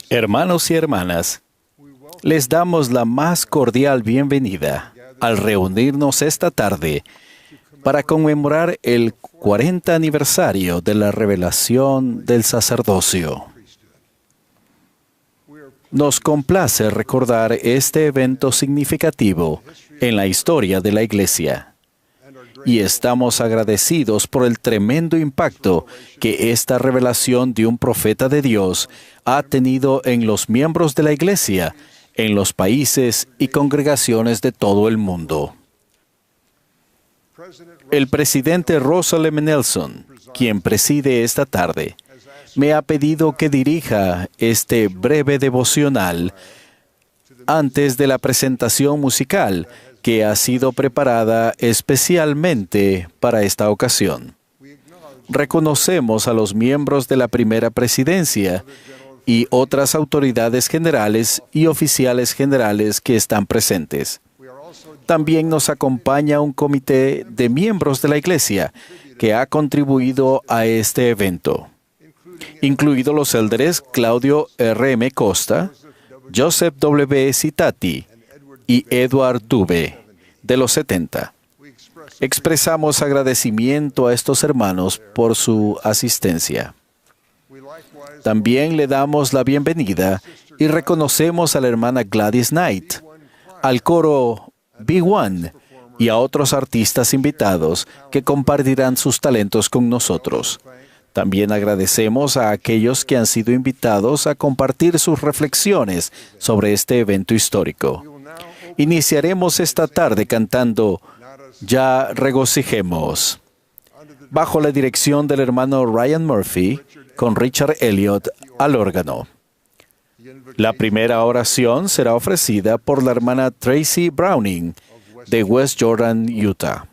Hermanos y hermanas, les damos la más cordial bienvenida al reunirnos esta tarde para conmemorar el 40 aniversario de la revelación del sacerdocio. Nos complace recordar este evento significativo en la historia de la Iglesia. Y estamos agradecidos por el tremendo impacto que esta revelación de un profeta de Dios ha tenido en los miembros de la Iglesia, en los países y congregaciones de todo el mundo. El presidente Russell M. Nelson, quien preside esta tarde, me ha pedido que dirija este breve devocional antes de la presentación musical que ha sido preparada especialmente para esta ocasión. Reconocemos a los miembros de la primera presidencia y otras autoridades generales y oficiales generales que están presentes. También nos acompaña un comité de miembros de la Iglesia que ha contribuido a este evento, incluidos los élderes Claudio R. M. Costa, Joseph W. Citati y Edward Dube, de los 70. Expresamos agradecimiento a estos hermanos por su asistencia. También le damos la bienvenida y reconocemos a la hermana Gladys Knight, al coro B1 y a otros artistas invitados que compartirán sus talentos con nosotros. También agradecemos a aquellos que han sido invitados a compartir sus reflexiones sobre este evento histórico. Iniciaremos esta tarde cantando Ya regocijemos, bajo la dirección del hermano Ryan Murphy, con Richard Elliott al órgano. La primera oración será ofrecida por la hermana Tracy Browning, de West Jordan, Utah.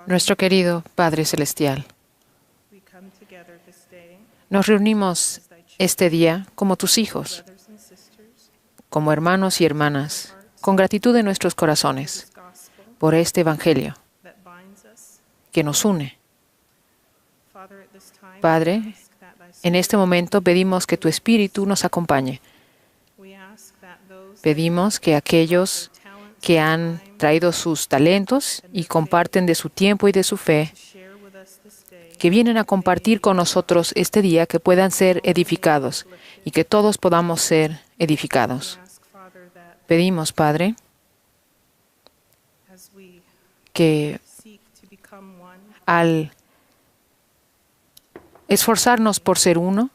Nuestro querido Padre Celestial, nos reunimos este día como tus hijos, como hermanos y hermanas, con gratitud en nuestros corazones por este Evangelio que nos une. Padre, en este momento pedimos que tu Espíritu nos acompañe. Pedimos que aquellos que han traído sus talentos y comparten de su tiempo y de su fe, que vienen a compartir con nosotros este día, que puedan ser edificados y que todos podamos ser edificados. Pedimos, Padre, que al esforzarnos por ser uno,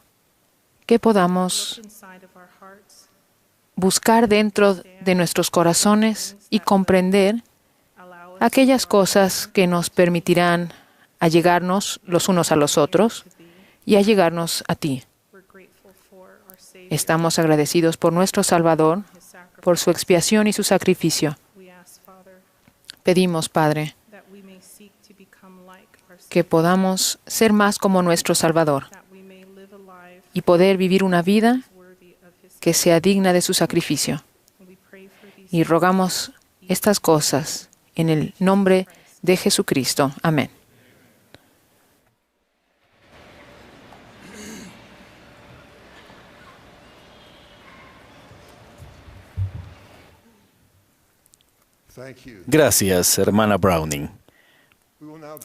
que podamos buscar dentro de nuestros corazones y comprender aquellas cosas que nos permitirán allegarnos los unos a los otros y allegarnos a ti. Estamos agradecidos por nuestro Salvador, por su expiación y su sacrificio. Pedimos, Padre, que podamos ser más como nuestro Salvador y poder vivir una vida que sea digna de su sacrificio. Y rogamos estas cosas en el nombre de Jesucristo. Amén. Gracias, hermana Browning.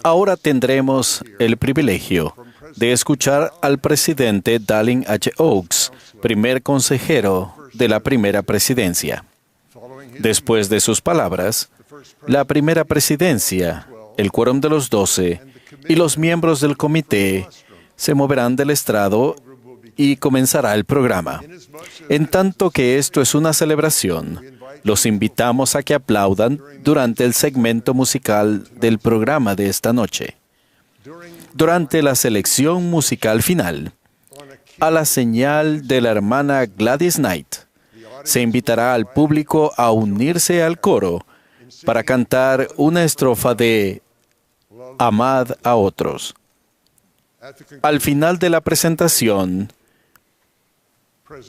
Ahora tendremos el privilegio de escuchar al presidente Dallin H. Oaks, primer consejero de la primera presidencia. Después de sus palabras, la primera presidencia, el quórum de los 12 y los miembros del comité se moverán del estrado y comenzará el programa. En tanto que esto es una celebración, los invitamos a que aplaudan durante el segmento musical del programa de esta noche. Durante la selección musical final, a la señal de la hermana Gladys Knight, se invitará al público a unirse al coro para cantar una estrofa de Amad a otros. Al final de la presentación,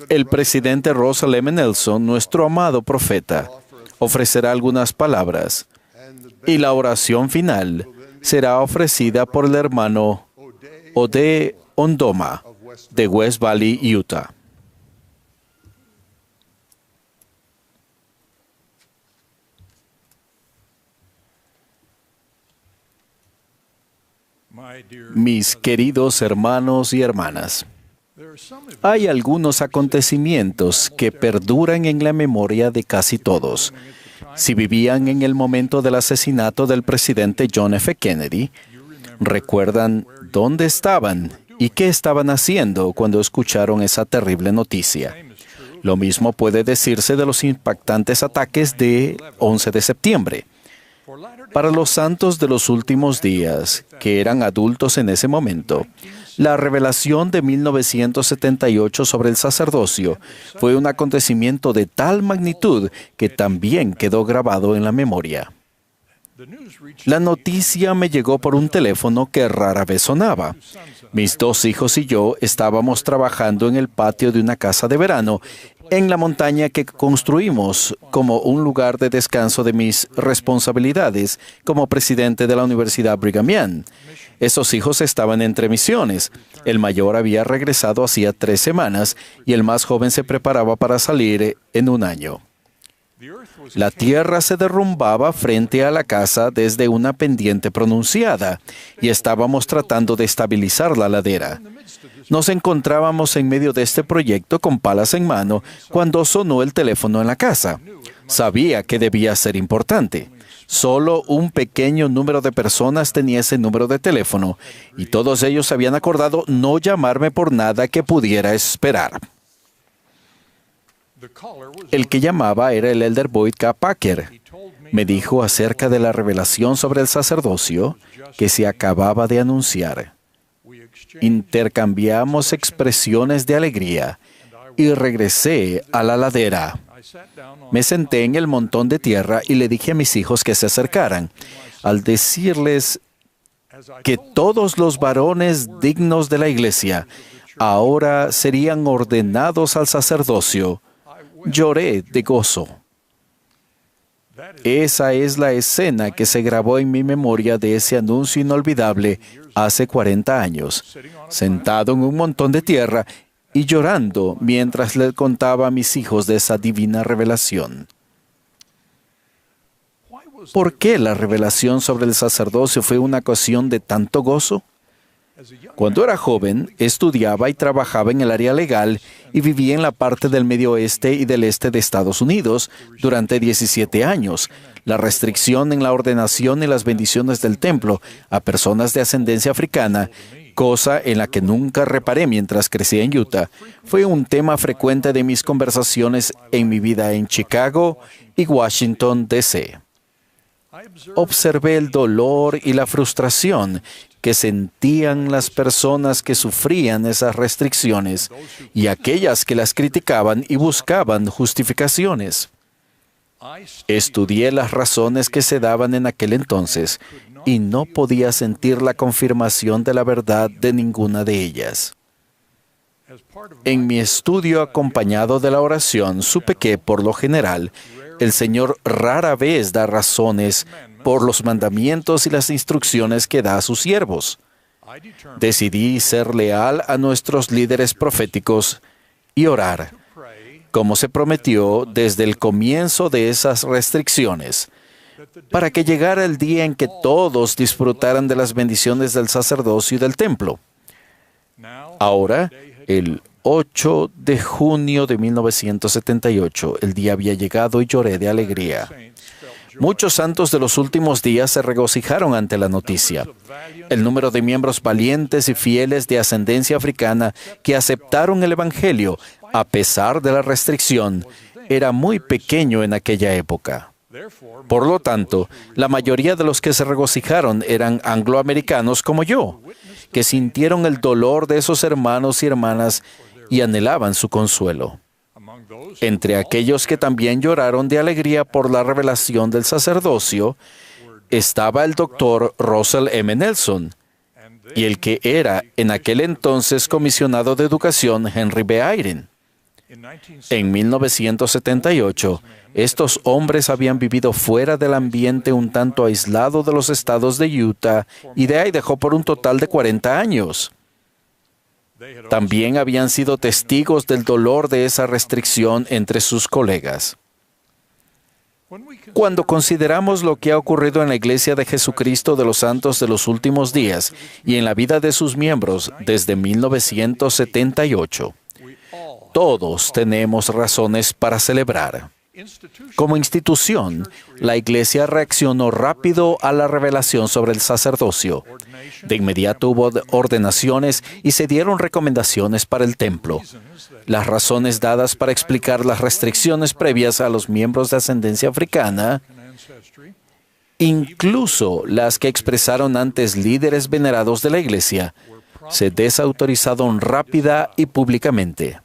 el presidente Russell M. Nelson, nuestro amado profeta, ofrecerá algunas palabras y la oración final será ofrecida por el hermano Ode Ondoma de West Valley, Utah. Mis queridos hermanos y hermanas, hay algunos acontecimientos que perduran en la memoria de casi todos. Si vivían en el momento del asesinato del presidente John F. Kennedy, recuerdan dónde estaban y qué estaban haciendo cuando escucharon esa terrible noticia. Lo mismo puede decirse de los impactantes ataques de 11 de septiembre. Para los santos de los últimos días, que eran adultos en ese momento, la revelación de 1978 sobre el sacerdocio fue un acontecimiento de tal magnitud que también quedó grabado en la memoria. La noticia me llegó por un teléfono que rara vez sonaba. Mis 2 hijos y yo estábamos trabajando en el patio de una casa de verano en la montaña que construimos como un lugar de descanso de mis responsabilidades como presidente de la Universidad Brigham Young. Esos hijos estaban entre misiones. El mayor había regresado hacía 3 semanas y el más joven se preparaba para salir en 1 año. La tierra se derrumbaba frente a la casa desde una pendiente pronunciada y estábamos tratando de estabilizar la ladera. Nos encontrábamos en medio de este proyecto con palas en mano cuando sonó el teléfono en la casa. Sabía que debía ser importante. Solo un pequeño número de personas tenía ese número de teléfono y todos ellos habían acordado no llamarme por nada que pudiera esperar. El que llamaba era el elder Boyd K. Packer. Me dijo acerca de la revelación sobre el sacerdocio que se acababa de anunciar. Intercambiamos expresiones de alegría y regresé a la ladera. Me senté en el montón de tierra y le dije a mis hijos que se acercaran, al decirles que todos los varones dignos de la iglesia ahora serían ordenados al sacerdocio. Lloré de gozo. Esa es la escena que se grabó en mi memoria de ese anuncio inolvidable hace 40 años, sentado en un montón de tierra y llorando mientras le contaba a mis hijos de esa divina revelación. ¿Por qué la revelación sobre el sacerdocio fue una ocasión de tanto gozo? Cuando era joven, estudiaba y trabajaba en el área legal y vivía en la parte del medio oeste y del este de Estados Unidos durante 17 años. La restricción en la ordenación y las bendiciones del templo a personas de ascendencia africana, cosa en la que nunca reparé mientras crecía en Utah, fue un tema frecuente de mis conversaciones en mi vida en Chicago y Washington, D.C. Observé el dolor y la frustración que sentían las personas que sufrían esas restricciones y aquellas que las criticaban y buscaban justificaciones. Estudié las razones que se daban en aquel entonces y no podía sentir la confirmación de la verdad de ninguna de ellas. En mi estudio acompañado de la oración, supe que, por lo general, el Señor rara vez da razones por los mandamientos y las instrucciones que da a sus siervos. Decidí ser leal a nuestros líderes proféticos y orar, como se prometió desde el comienzo de esas restricciones, para que llegara el día en que todos disfrutaran de las bendiciones del sacerdocio y del templo. Ahora, el 8 de junio de 1978, el día había llegado y lloré de alegría. Muchos santos de los últimos días se regocijaron ante la noticia. El número de miembros valientes y fieles de ascendencia africana que aceptaron el Evangelio, a pesar de la restricción, era muy pequeño en aquella época. Por lo tanto, la mayoría de los que se regocijaron eran angloamericanos como yo, que sintieron el dolor de esos hermanos y hermanas y anhelaban su consuelo. Entre aquellos que también lloraron de alegría por la revelación del sacerdocio, estaba el doctor Russell M. Nelson y el que era en aquel entonces comisionado de educación Henry B. Eyring. En 1978, estos hombres habían vivido fuera del ambiente un tanto aislado de los estados de Utah y de Idaho por un total de 40 años. También habían sido testigos del dolor de esa restricción entre sus colegas. Cuando consideramos lo que ha ocurrido en la Iglesia de Jesucristo de los Santos de los Últimos Días y en la vida de sus miembros desde 1978, todos tenemos razones para celebrar. Como institución, la Iglesia reaccionó rápido a la revelación sobre el sacerdocio. De inmediato hubo ordenaciones y se dieron recomendaciones para el templo. Las razones dadas para explicar las restricciones previas a los miembros de ascendencia africana, incluso las que expresaron antes líderes venerados de la Iglesia, se desautorizaron rápida y públicamente.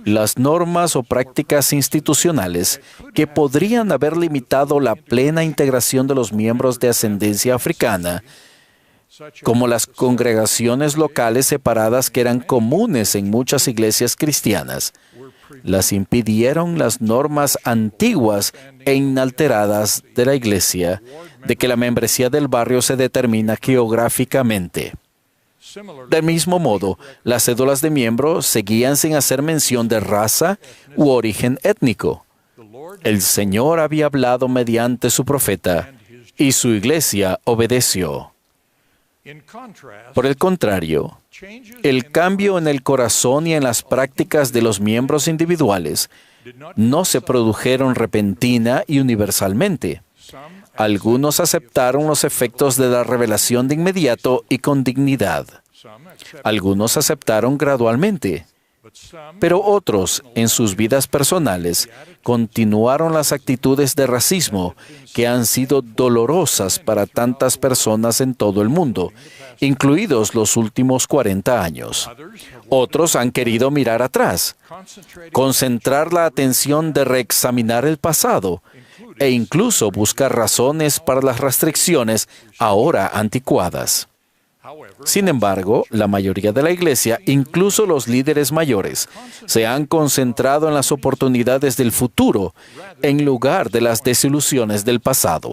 Las normas o prácticas institucionales que podrían haber limitado la plena integración de los miembros de ascendencia africana, como las congregaciones locales separadas que eran comunes en muchas iglesias cristianas, las impidieron las normas antiguas e inalteradas de la iglesia de que la membresía del barrio se determina geográficamente. Del mismo modo, las cédulas de miembro seguían sin hacer mención de raza u origen étnico. El Señor había hablado mediante su profeta y su iglesia obedeció. Por el contrario, el cambio en el corazón y en las prácticas de los miembros individuales no se produjeron repentina y universalmente. Algunos aceptaron los efectos de la revelación de inmediato y con dignidad. Algunos aceptaron gradualmente, Pero otros, en sus vidas personales, continuaron las actitudes de racismo que han sido dolorosas para tantas personas en todo el mundo, incluidos los últimos 40 años. Otros han querido mirar atrás, concentrar la atención de reexaminar el pasado e incluso buscar razones para las restricciones ahora anticuadas. Sin embargo, la mayoría de la Iglesia, incluso los líderes mayores, se han concentrado en las oportunidades del futuro en lugar de las desilusiones del pasado.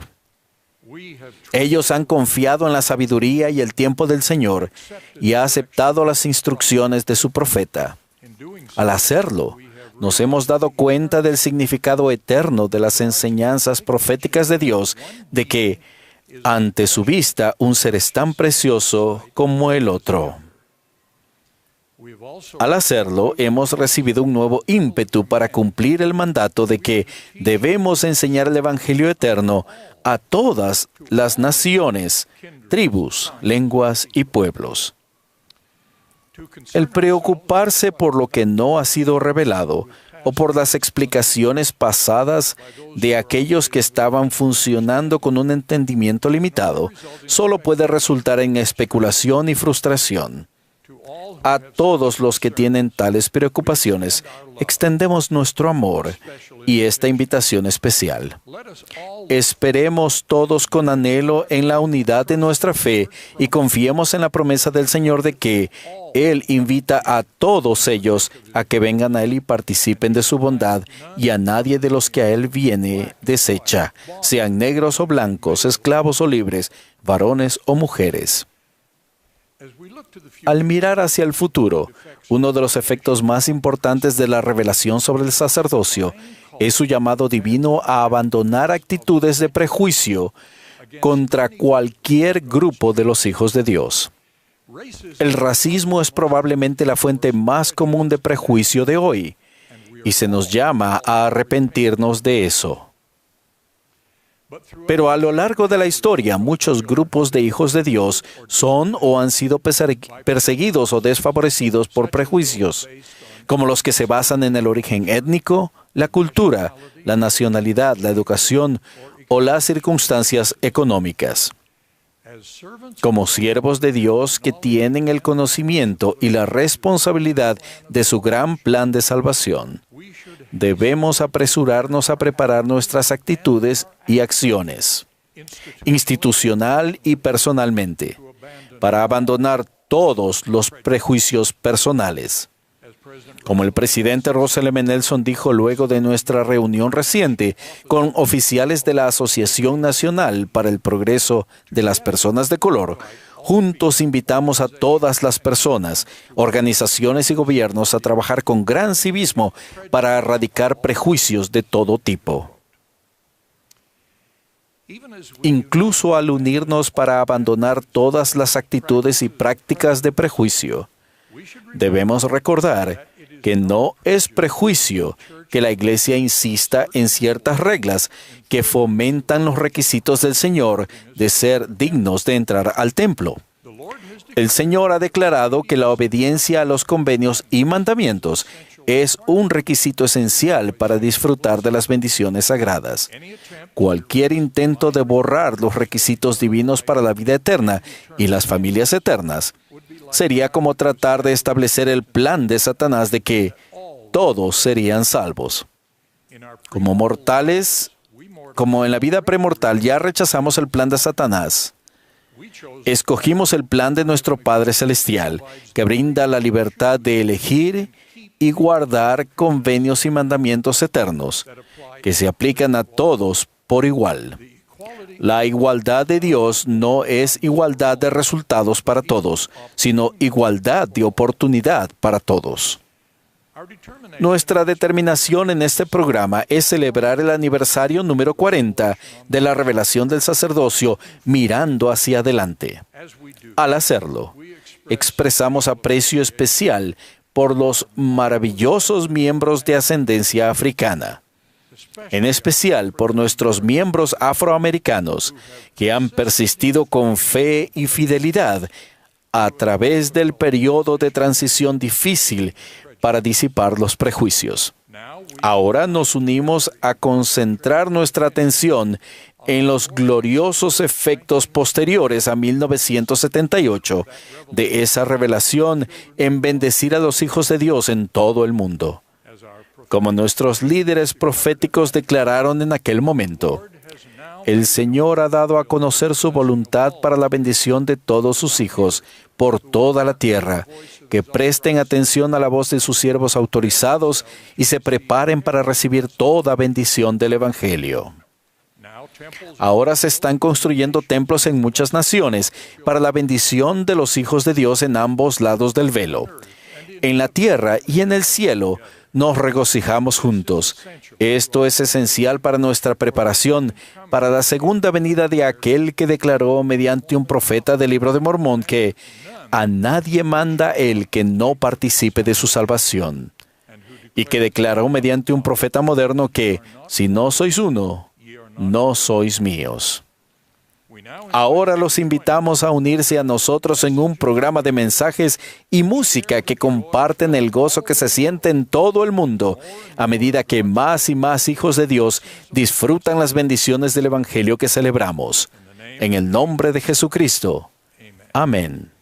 Ellos han confiado en la sabiduría y el tiempo del Señor y han aceptado las instrucciones de su profeta. Al hacerlo, nos hemos dado cuenta del significado eterno de las enseñanzas proféticas de Dios, de que, ante su vista, un ser es tan precioso como el otro. Al hacerlo, hemos recibido un nuevo ímpetu para cumplir el mandato de que debemos enseñar el Evangelio eterno a todas las naciones, tribus, lenguas y pueblos. El preocuparse por lo que no ha sido revelado o por las explicaciones pasadas de aquellos que estaban funcionando con un entendimiento limitado, solo puede resultar en especulación y frustración. A todos los que tienen tales preocupaciones, extendemos nuestro amor y esta invitación especial. Esperemos todos con anhelo en la unidad de nuestra fe y confiemos en la promesa del Señor de que Él invita a todos ellos a que vengan a Él y participen de su bondad, y a nadie de los que a Él viene desecha, sean negros o blancos, esclavos o libres, varones o mujeres. Al mirar hacia el futuro, uno de los efectos más importantes de la revelación sobre el sacerdocio es su llamado divino a abandonar actitudes de prejuicio contra cualquier grupo de los hijos de Dios. El racismo es probablemente la fuente más común de prejuicio de hoy, y se nos llama a arrepentirnos de eso. Pero a lo largo de la historia, muchos grupos de hijos de Dios son o han sido perseguidos o desfavorecidos por prejuicios, como los que se basan en el origen étnico, la cultura, la nacionalidad, la educación o las circunstancias económicas. Como siervos de Dios que tienen el conocimiento y la responsabilidad de su gran plan de salvación, debemos apresurarnos a preparar nuestras actitudes y acciones, institucional y personalmente, para abandonar todos los prejuicios personales. Como el presidente Russell M. Nelson dijo luego de nuestra reunión reciente con oficiales de la Asociación Nacional para el Progreso de las Personas de Color, juntos invitamos a todas las personas, organizaciones y gobiernos a trabajar con gran civismo para erradicar prejuicios de todo tipo. Incluso al unirnos para abandonar todas las actitudes y prácticas de prejuicio, debemos recordar que no es prejuicio que la Iglesia insista en ciertas reglas que fomentan los requisitos del Señor de ser dignos de entrar al templo. El Señor ha declarado que la obediencia a los convenios y mandamientos es un requisito esencial para disfrutar de las bendiciones sagradas. Cualquier intento de borrar los requisitos divinos para la vida eterna y las familias eternas sería como tratar de establecer el plan de Satanás de que todos serían salvos. Como mortales, como en la vida premortal ya rechazamos el plan de Satanás, escogimos el plan de nuestro Padre Celestial, que brinda la libertad de elegir y guardar convenios y mandamientos eternos, que se aplican a todos por igual. La igualdad de Dios no es igualdad de resultados para todos, sino igualdad de oportunidad para todos. Nuestra determinación en este programa es celebrar el aniversario número 40 de la revelación del sacerdocio mirando hacia adelante. Al hacerlo, expresamos aprecio especial por los maravillosos miembros de ascendencia africana, en especial por nuestros miembros afroamericanos que han persistido con fe y fidelidad a través del periodo de transición difícil para disipar los prejuicios. Ahora nos unimos a concentrar nuestra atención en los gloriosos efectos posteriores a 1978 de esa revelación en bendecir a los hijos de Dios en todo el mundo. Como nuestros líderes proféticos declararon en aquel momento, el Señor ha dado a conocer su voluntad para la bendición de todos sus hijos por toda la tierra, que presten atención a la voz de sus siervos autorizados y se preparen para recibir toda bendición del Evangelio. Ahora se están construyendo templos en muchas naciones para la bendición de los hijos de Dios en ambos lados del velo. En la tierra y en el cielo nos regocijamos juntos. Esto es esencial para nuestra preparación para la segunda venida de aquel que declaró mediante un profeta del Libro de Mormón que a nadie manda el que no participe de su salvación, y que declaró mediante un profeta moderno que si no sois uno, no sois míos. Ahora los invitamos a unirse a nosotros en un programa de mensajes y música que comparten el gozo que se siente en todo el mundo a medida que más y más hijos de Dios disfrutan las bendiciones del Evangelio que celebramos. En el nombre de Jesucristo. Amén.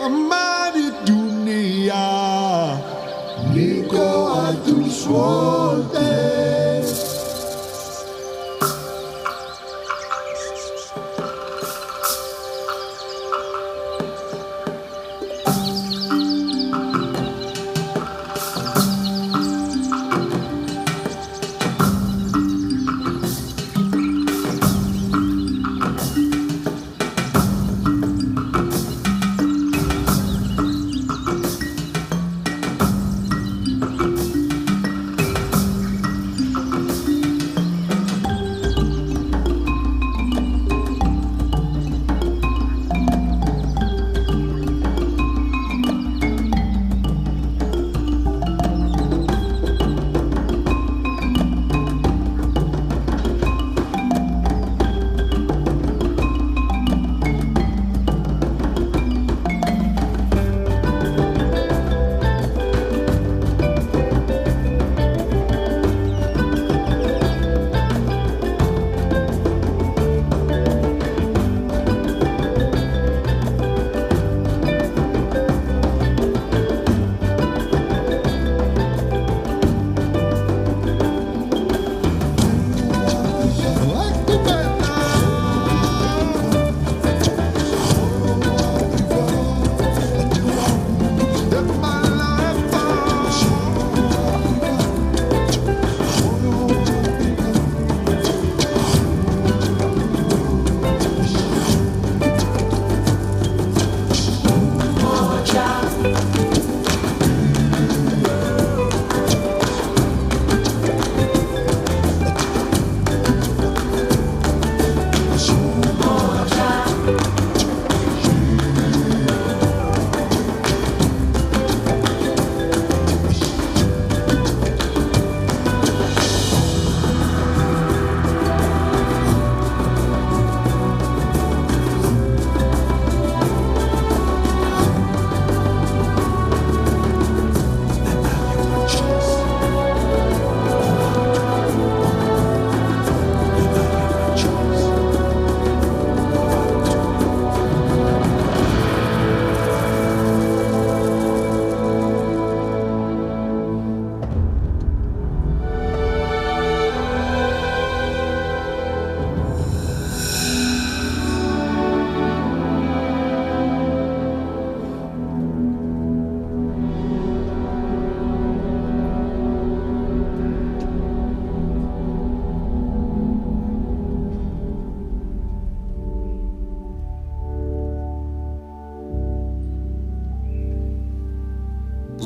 Amani dunia niko atuswote.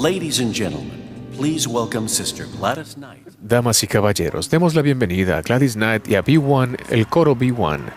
Ladies and gentlemen, please welcome Sister Gladys Knight. Damas y caballeros, demos la bienvenida a Gladys Knight y a B1, el coro B1.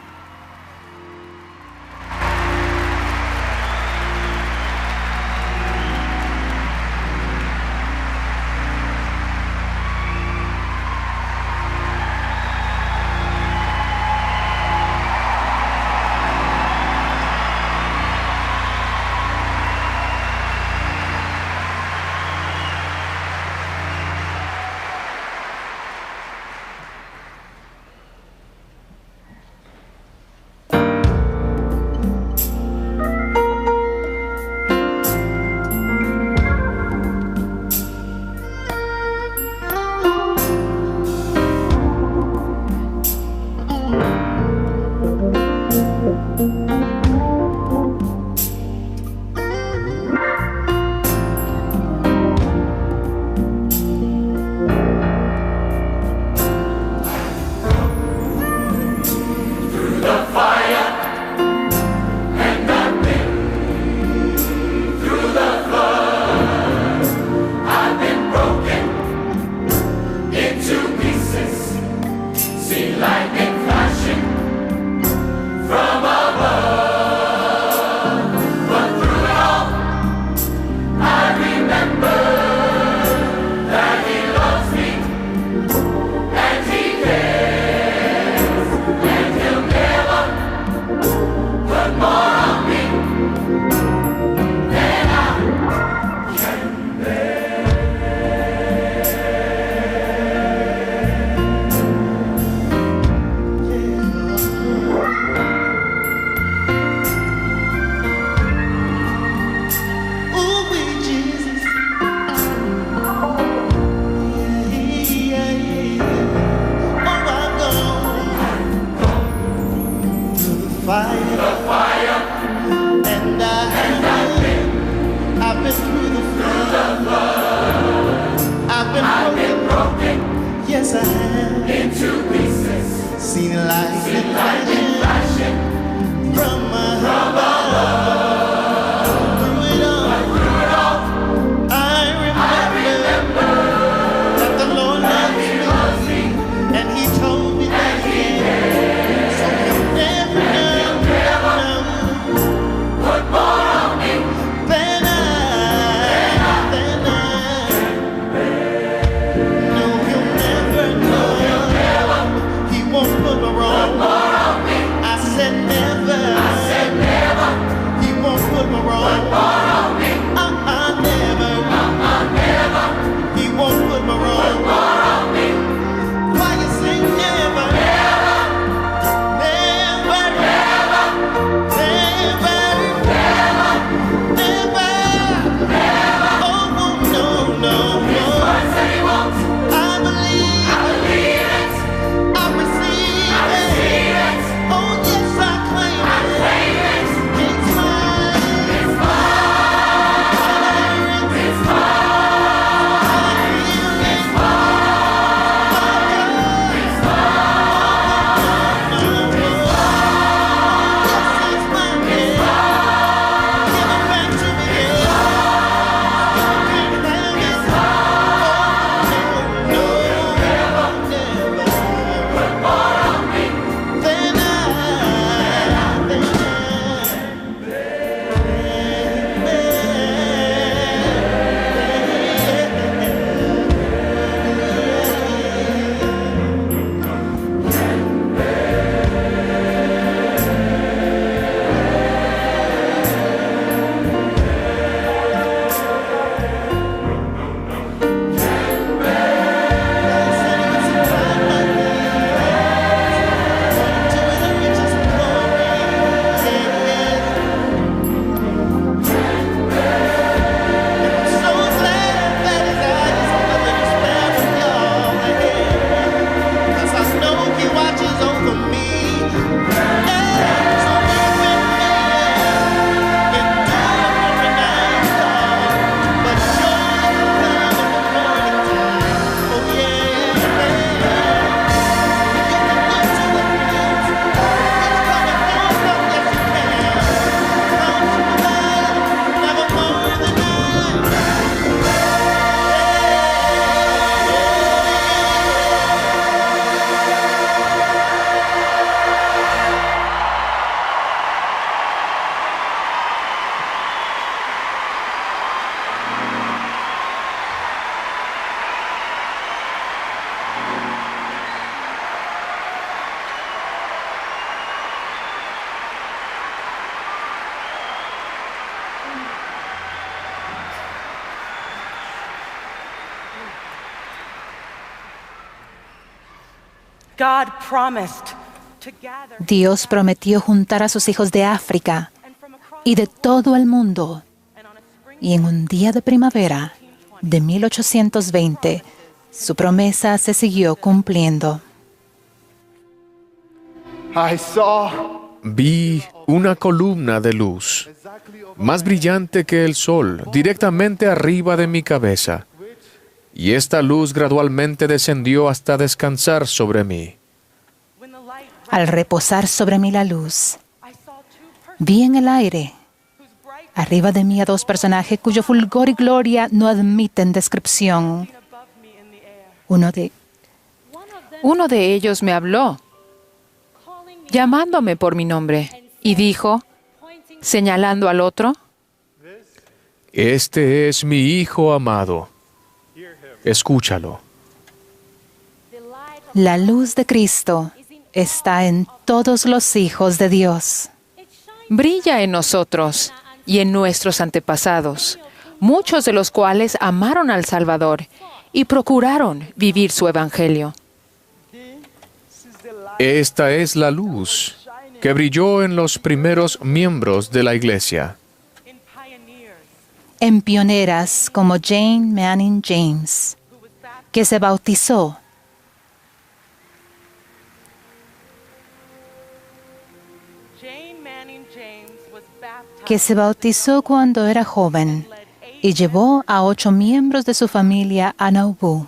I have. Seen lightning flashing from my heart. Through it all, I remember that the Lord loves me, and He told me that He cares. So He'll never put more on me than I. No, He'll never. He won't put more on me. I said never. He won't put more on me. Never. He won't put more on me. Why you sing never? Never. Oh, no. I believe it. I receive it. Oh, yes, I claim it. It's mine. It's mine. It's Dios prometió juntar a sus hijos de África y de todo el mundo. Y en un día de primavera de 1820, su promesa se siguió cumpliendo. Vi una columna de luz, más brillante que el sol, directamente arriba de mi cabeza. Y esta luz gradualmente descendió hasta descansar sobre mí. Al reposar sobre mí la luz, vi en el aire, arriba de mí, a dos personajes cuyo fulgor y gloria no admiten descripción. Uno de ellos me habló, llamándome por mi nombre, y dijo, señalando al otro, Este es mi Hijo amado. Escúchalo. La luz de Cristo está en todos los hijos de Dios. brilla en nosotros y en nuestros antepasados, muchos de los cuales amaron al Salvador y procuraron vivir su evangelio. Esta es la luz que brilló en los primeros miembros de la Iglesia. En pioneras como Jane Manning James, que se bautizó. Cuando era joven y llevó a 8 miembros de su familia a Nauvoo.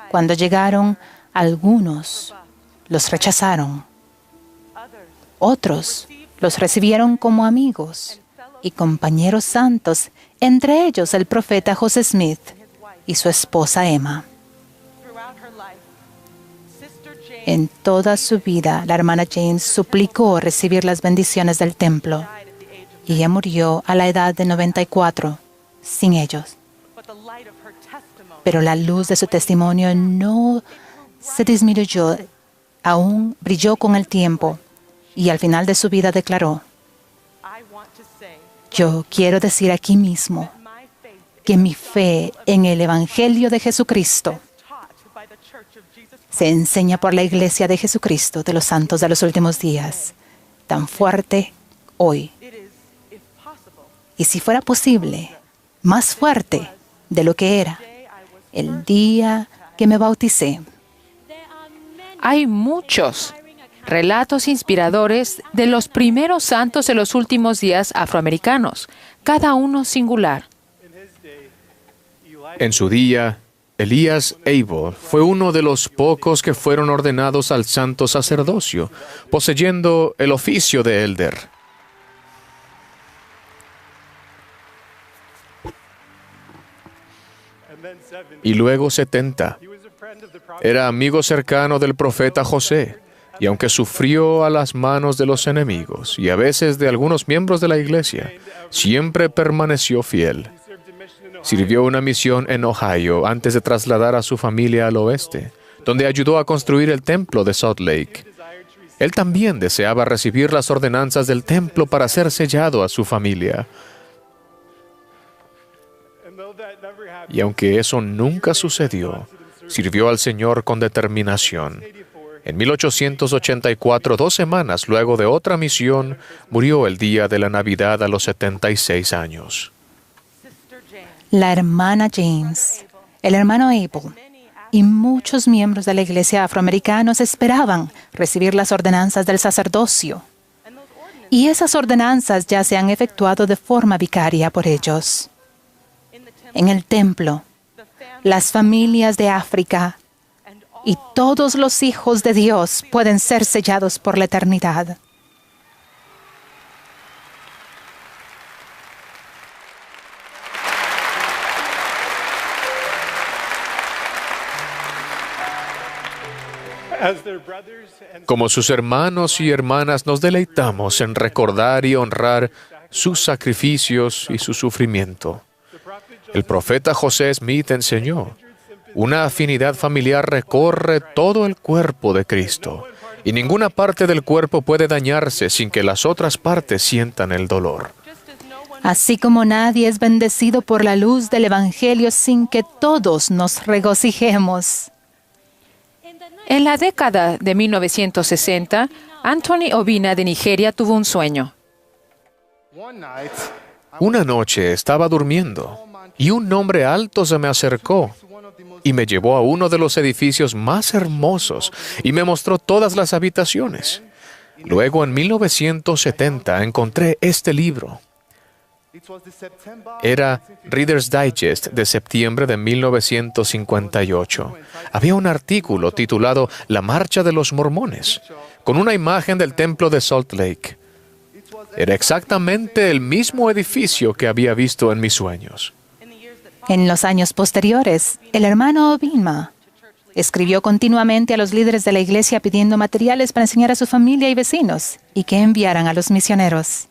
Cuando llegaron, algunos los rechazaron. Otros los recibieron como amigos y compañeros santos, entre ellos el profeta José Smith y su esposa Emma. En toda su vida, la hermana James suplicó recibir las bendiciones del templo y ella murió a la edad de 94 sin ellos. Pero la luz de su testimonio no se disminuyó, aún brilló con el tiempo y al final de su vida declaró: yo quiero decir aquí mismo que mi fe en el Evangelio de Jesucristo se enseña por la Iglesia de Jesucristo de los Santos de los Últimos Días, tan fuerte hoy. Y si fuera posible, más fuerte de lo que era el día que me bauticé. Hay muchos relatos inspiradores de los primeros santos de los últimos días afroamericanos, cada uno singular. En su día, Elías Abel fue uno de los pocos que fueron ordenados al santo sacerdocio, poseyendo el oficio de elder. Y luego 70. Era amigo cercano del profeta José, y aunque sufrió a las manos de los enemigos y a veces de algunos miembros de la iglesia, siempre permaneció fiel. Sirvió una misión en Ohio antes de trasladar a su familia al oeste, donde ayudó a construir el templo de Salt Lake. Él también deseaba recibir las ordenanzas del templo para ser sellado a su familia. Y aunque eso nunca sucedió, sirvió al Señor con determinación. En 1884, 2 semanas luego de otra misión, murió el día de la Navidad a los 76 años. La hermana James, el hermano Abel y muchos miembros de la iglesia afroamericanos esperaban recibir las ordenanzas del sacerdocio. Y esas ordenanzas ya se han efectuado de forma vicaria por ellos. En el templo, las familias de África y todos los hijos de Dios pueden ser sellados por la eternidad. Como sus hermanos y hermanas nos deleitamos en recordar y honrar sus sacrificios y su sufrimiento. El profeta José Smith enseñó: una afinidad familiar recorre todo el cuerpo de Cristo, y ninguna parte del cuerpo puede dañarse sin que las otras partes sientan el dolor. Así como nadie es bendecido por la luz del Evangelio sin que todos nos regocijemos. En la década de 1960, Anthony Obinna de Nigeria tuvo un sueño. Una noche estaba durmiendo y un hombre alto se me acercó y me llevó a uno de los edificios más hermosos y me mostró todas las habitaciones. Luego, en 1970, encontré este libro. Era Reader's Digest de septiembre de 1958. Había un artículo titulado La Marcha de los Mormones, con una imagen del templo de Salt Lake. Era exactamente el mismo edificio que había visto en mis sueños. En los años posteriores, el hermano Obinna escribió continuamente a los líderes de la iglesia pidiendo materiales para enseñar a su familia y vecinos y que enviaran a los misioneros.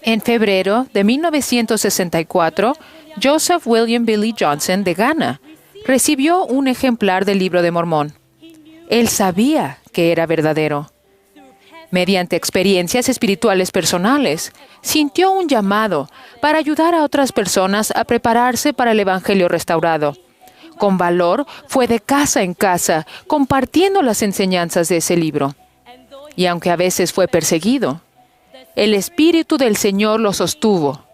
En febrero de 1964, Joseph William Billy Johnson de Ghana recibió un ejemplar del Libro de Mormón. Él sabía que era verdadero. Mediante experiencias espirituales personales, sintió un llamado para ayudar a otras personas a prepararse para el Evangelio restaurado. Con valor, fue de casa en casa, compartiendo las enseñanzas de ese libro. Y aunque a veces fue perseguido, el Espíritu del Señor lo sostuvo,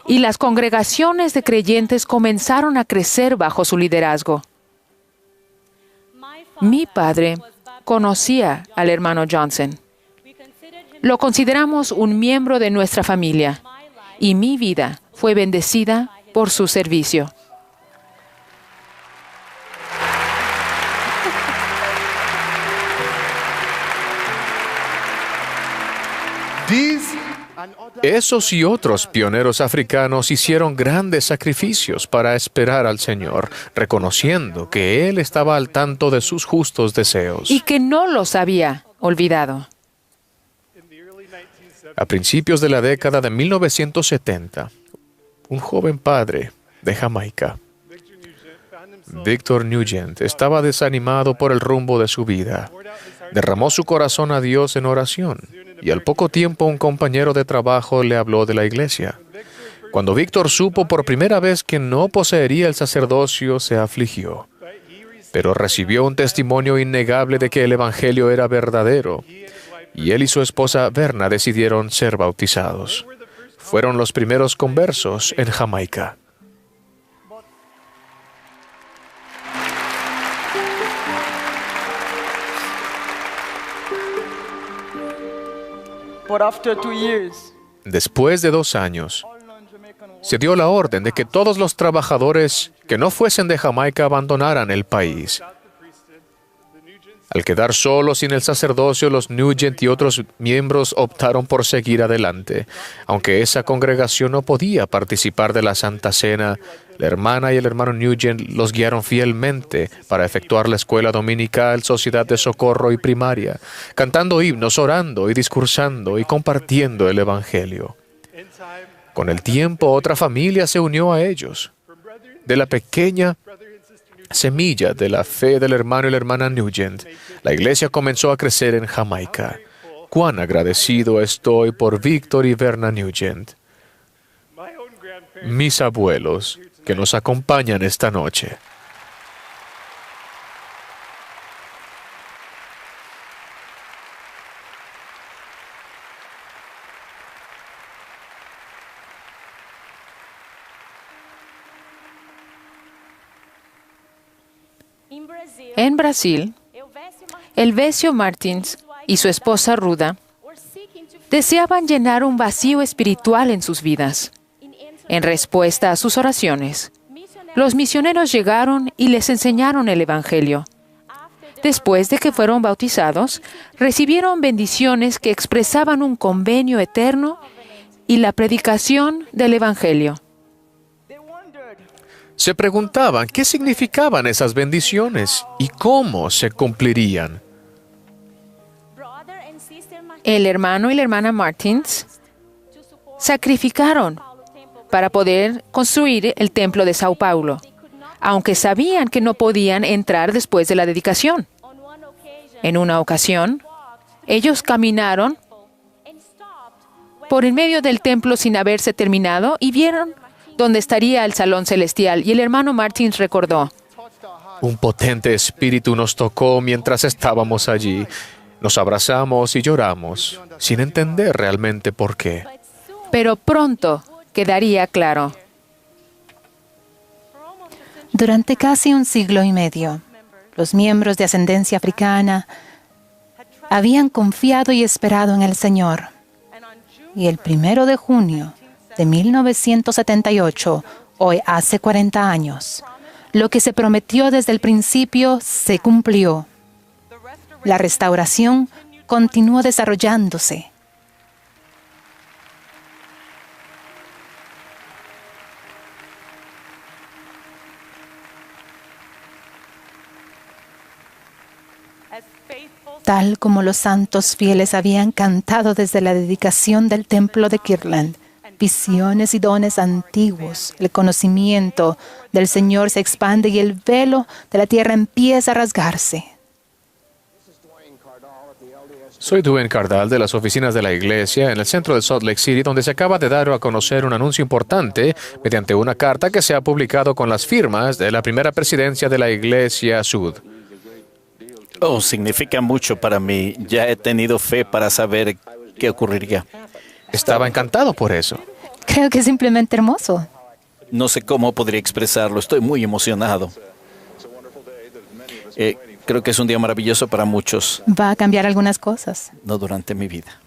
y las congregaciones de creyentes comenzaron a crecer bajo su liderazgo. Mi padre conocía al hermano Johnson. Lo consideramos un miembro de nuestra familia, y mi vida fue bendecida por su servicio. Esos y otros pioneros africanos hicieron grandes sacrificios para esperar al Señor, reconociendo que Él estaba al tanto de sus justos deseos. y que no los había olvidado. A principios de la década de 1970, un joven padre de Jamaica, Victor Nugent, estaba desanimado por el rumbo de su vida. Derramó su corazón a Dios en oración y al poco tiempo un compañero de trabajo le habló de la iglesia. Cuando Víctor supo por primera vez que no poseería el sacerdocio, se afligió. Pero recibió un testimonio innegable de que el Evangelio era verdadero, y él y su esposa Verna decidieron ser bautizados. Fueron los primeros conversos en Jamaica. But after 2 years, Después de 2 años, se dio la orden de que todos los trabajadores que no fuesen de Jamaica abandonaran el país. Al quedar solos sin el sacerdocio, los Nugent y otros miembros optaron por seguir adelante. Aunque esa congregación no podía participar de la Santa Cena, la hermana y el hermano Nugent los guiaron fielmente para efectuar la escuela dominical, sociedad de socorro y primaria, cantando himnos, orando y discursando y compartiendo el Evangelio. Con el tiempo, otra familia se unió a ellos. De la pequeña semilla de la fe del hermano y la hermana Nugent, la iglesia comenzó a crecer en Jamaica. Cuán agradecido estoy por Víctor y Verna Nugent, mis abuelos, que nos acompañan esta noche. En Brasil, Elvésio Martins y su esposa Ruda deseaban llenar un vacío espiritual en sus vidas. En respuesta a sus oraciones, los misioneros llegaron y les enseñaron el Evangelio. Después de que fueron bautizados, recibieron bendiciones que expresaban un convenio eterno y la predicación del Evangelio. Se preguntaban qué significaban esas bendiciones y cómo se cumplirían. El hermano y la hermana Martins sacrificaron para poder construir el templo de Sao Paulo, aunque sabían que no podían entrar después de la dedicación. En una ocasión, ellos caminaron por en medio del templo sin haberse terminado y vieron dónde estaría el salón celestial, y el hermano Martins recordó: Un potente espíritu nos tocó mientras estábamos allí. Nos abrazamos y lloramos, sin entender realmente por qué. pero pronto quedaría claro. Durante casi un siglo y medio, los miembros de ascendencia africana habían confiado y esperado en el Señor. Y el 1 de junio de 1978, hoy hace 40 años, lo que se prometió desde el principio se cumplió. La restauración continuó desarrollándose. Tal como los santos fieles habían cantado desde la dedicación del templo de Kirtland, visiones y dones antiguos, el conocimiento del Señor se expande y el velo de la tierra empieza a rasgarse. Soy Dwayne Cardall de las oficinas de la iglesia en el centro de Salt Lake City, donde se acaba de dar a conocer un anuncio importante mediante una carta que se ha publicado con las firmas de la primera presidencia de la Iglesia Sud. Oh, significa mucho para mí. Ya he tenido fe para saber qué ocurriría. Estaba encantado por eso. Creo que es simplemente hermoso. No sé cómo podría expresarlo. Estoy muy emocionado. Creo que es un día maravilloso para muchos, Va a cambiar algunas cosas. no durante mi vida.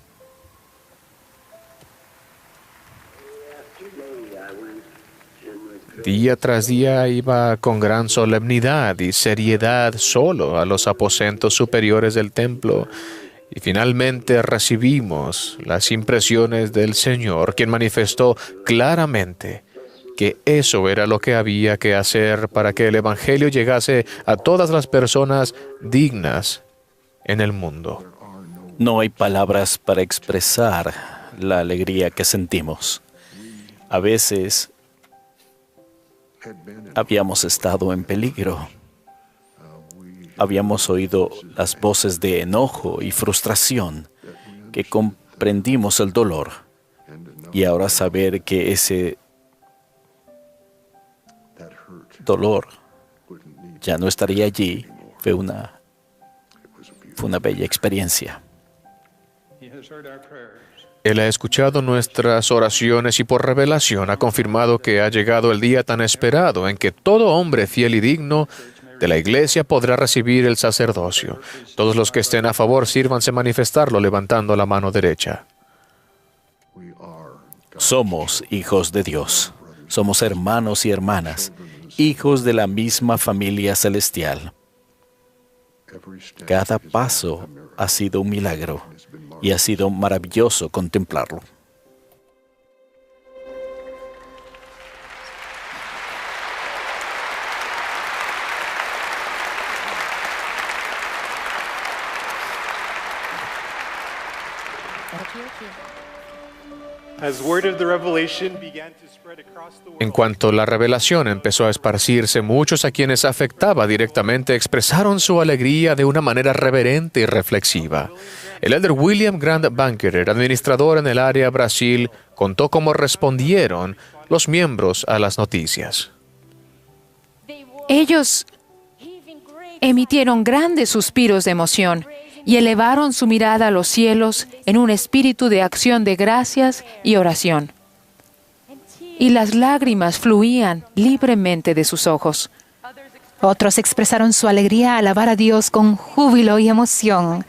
Día tras día iba con gran solemnidad y seriedad solo a los aposentos superiores del templo Y finalmente recibimos las impresiones del Señor, quien manifestó claramente que eso era lo que había que hacer para que el Evangelio llegase a todas las personas dignas en el mundo. No hay palabras para expresar la alegría que sentimos. A veces habíamos estado en peligro. Habíamos oído las voces de enojo y frustración, que comprendimos el dolor. Y ahora saber que ese dolor ya no estaría allí fue una bella experiencia. Él ha escuchado nuestras oraciones y por revelación ha confirmado que ha llegado el día tan esperado en que todo hombre fiel y digno de la Iglesia podrá recibir el sacerdocio. Todos los que estén a favor sírvanse manifestarlo levantando la mano derecha. Somos hijos de Dios. Somos hermanos y hermanas, hijos de la misma familia celestial. Cada paso ha sido un milagro y ha sido maravilloso contemplarlo. En cuanto la revelación empezó a esparcirse, muchos a quienes afectaba directamente expresaron su alegría de una manera reverente y reflexiva. El elder William Grant Bankerer, administrador en el área Brasil, contó cómo respondieron los miembros a las noticias. Ellos emitieron grandes suspiros de emoción y elevaron su mirada a los cielos en un espíritu de acción de gracias y oración. Y las lágrimas fluían libremente de sus ojos. Otros expresaron su alegría a alabar a Dios con júbilo y emoción.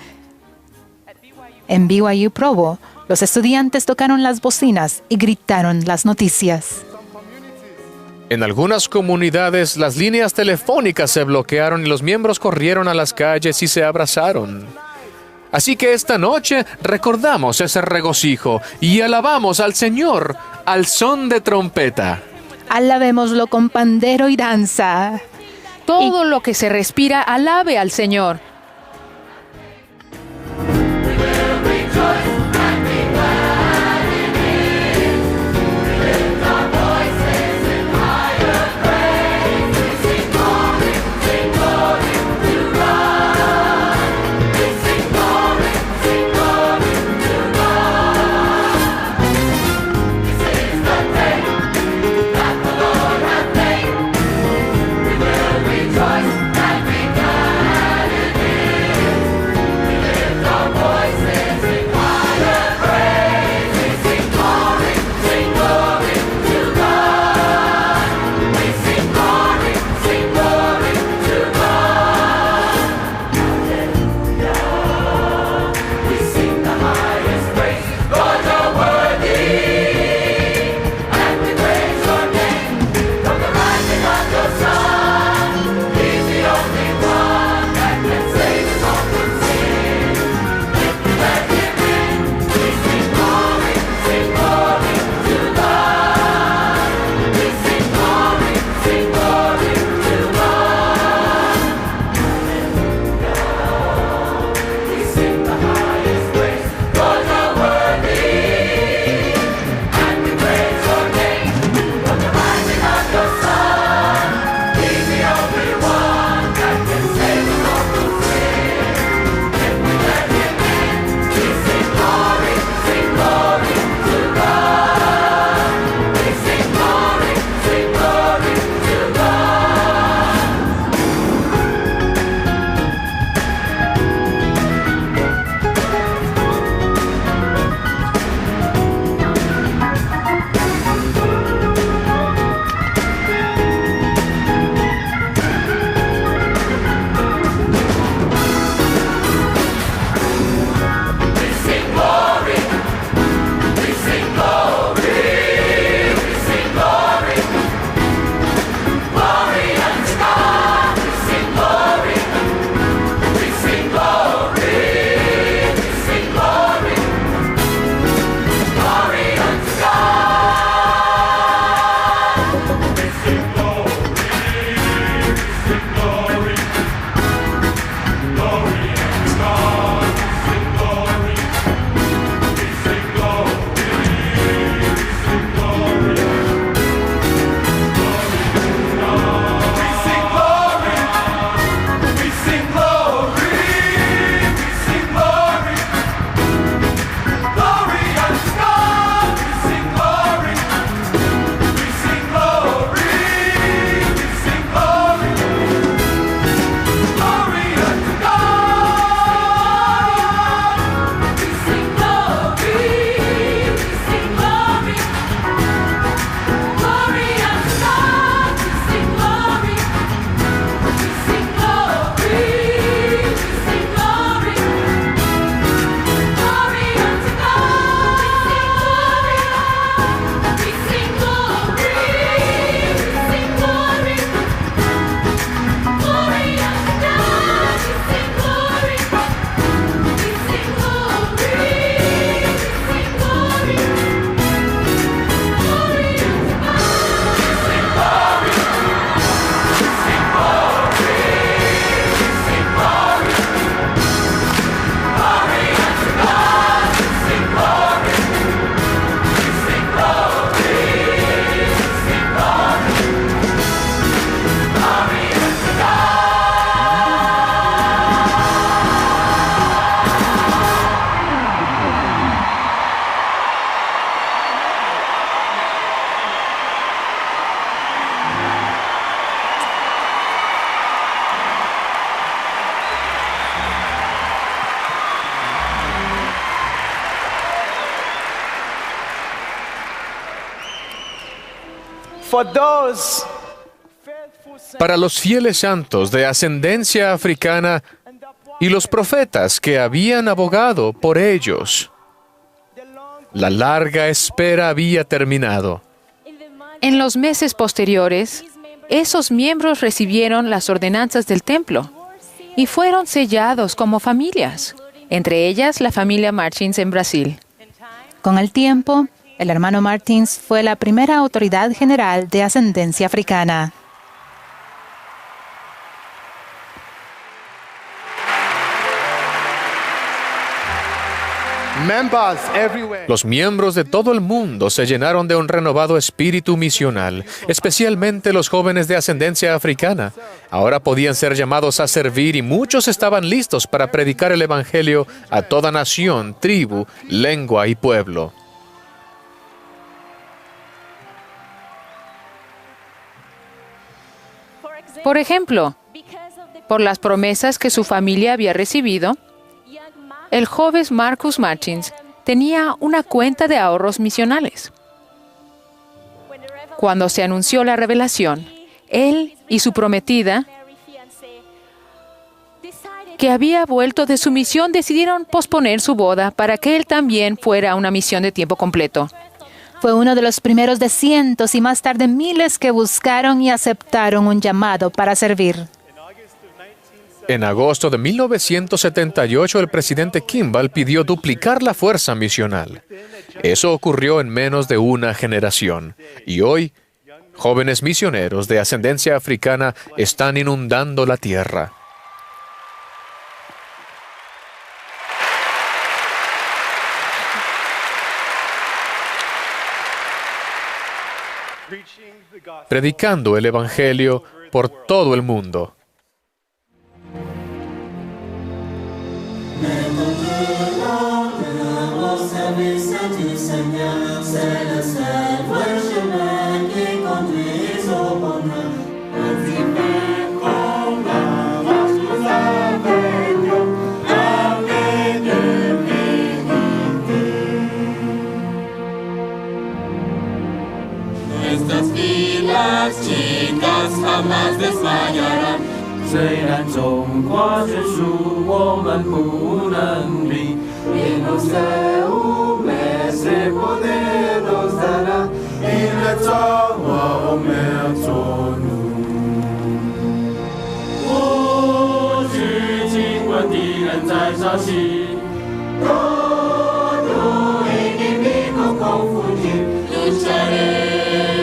En BYU Provo, los estudiantes tocaron las bocinas y gritaron las noticias. En algunas comunidades, las líneas telefónicas se bloquearon y los miembros corrieron a las calles y se abrazaron. Así que esta noche recordamos ese regocijo y alabamos al Señor al son de trompeta. Alabémoslo con pandero y danza. Todo lo que se respira, alabe al Señor. For those Para los fieles santos de ascendencia africana y los profetas que habían abogado por ellos, la larga espera había terminado. En los meses posteriores, esos miembros recibieron las ordenanzas del templo y fueron sellados como familias, entre ellas la familia Martins en Brasil. Con el tiempo, el hermano Martins fue la primera autoridad general de ascendencia africana. members everywhere. Los miembros de todo el mundo se llenaron de un renovado espíritu misional, especialmente los jóvenes de ascendencia africana. Ahora podían ser llamados a servir y muchos estaban listos para predicar el Evangelio a toda nación, tribu, lengua y pueblo. Por ejemplo, por las promesas que su familia había recibido, el joven Marcus Martins tenía una cuenta de ahorros misionales. Cuando se anunció la revelación, él y su prometida, que había vuelto de su misión, decidieron posponer su boda para que él también fuera a una misión de tiempo completo. Fue uno de los primeros de cientos y más tarde miles que buscaron y aceptaron un llamado para servir. En agosto de 1978, el presidente Kimball pidió duplicar la fuerza misional. Eso ocurrió en menos de una generación. Y hoy, jóvenes misioneros de ascendencia africana están inundando la tierra. Predicando el Evangelio por todo el mundo. Nuestras filas chicas jamás desmayarán，虽然中华悬殊，我们不能离。Menos de un mes de poder nos dará y la tawa o meazonu。过去尽管敌人在杀气，todo enemigo confundir lucharemos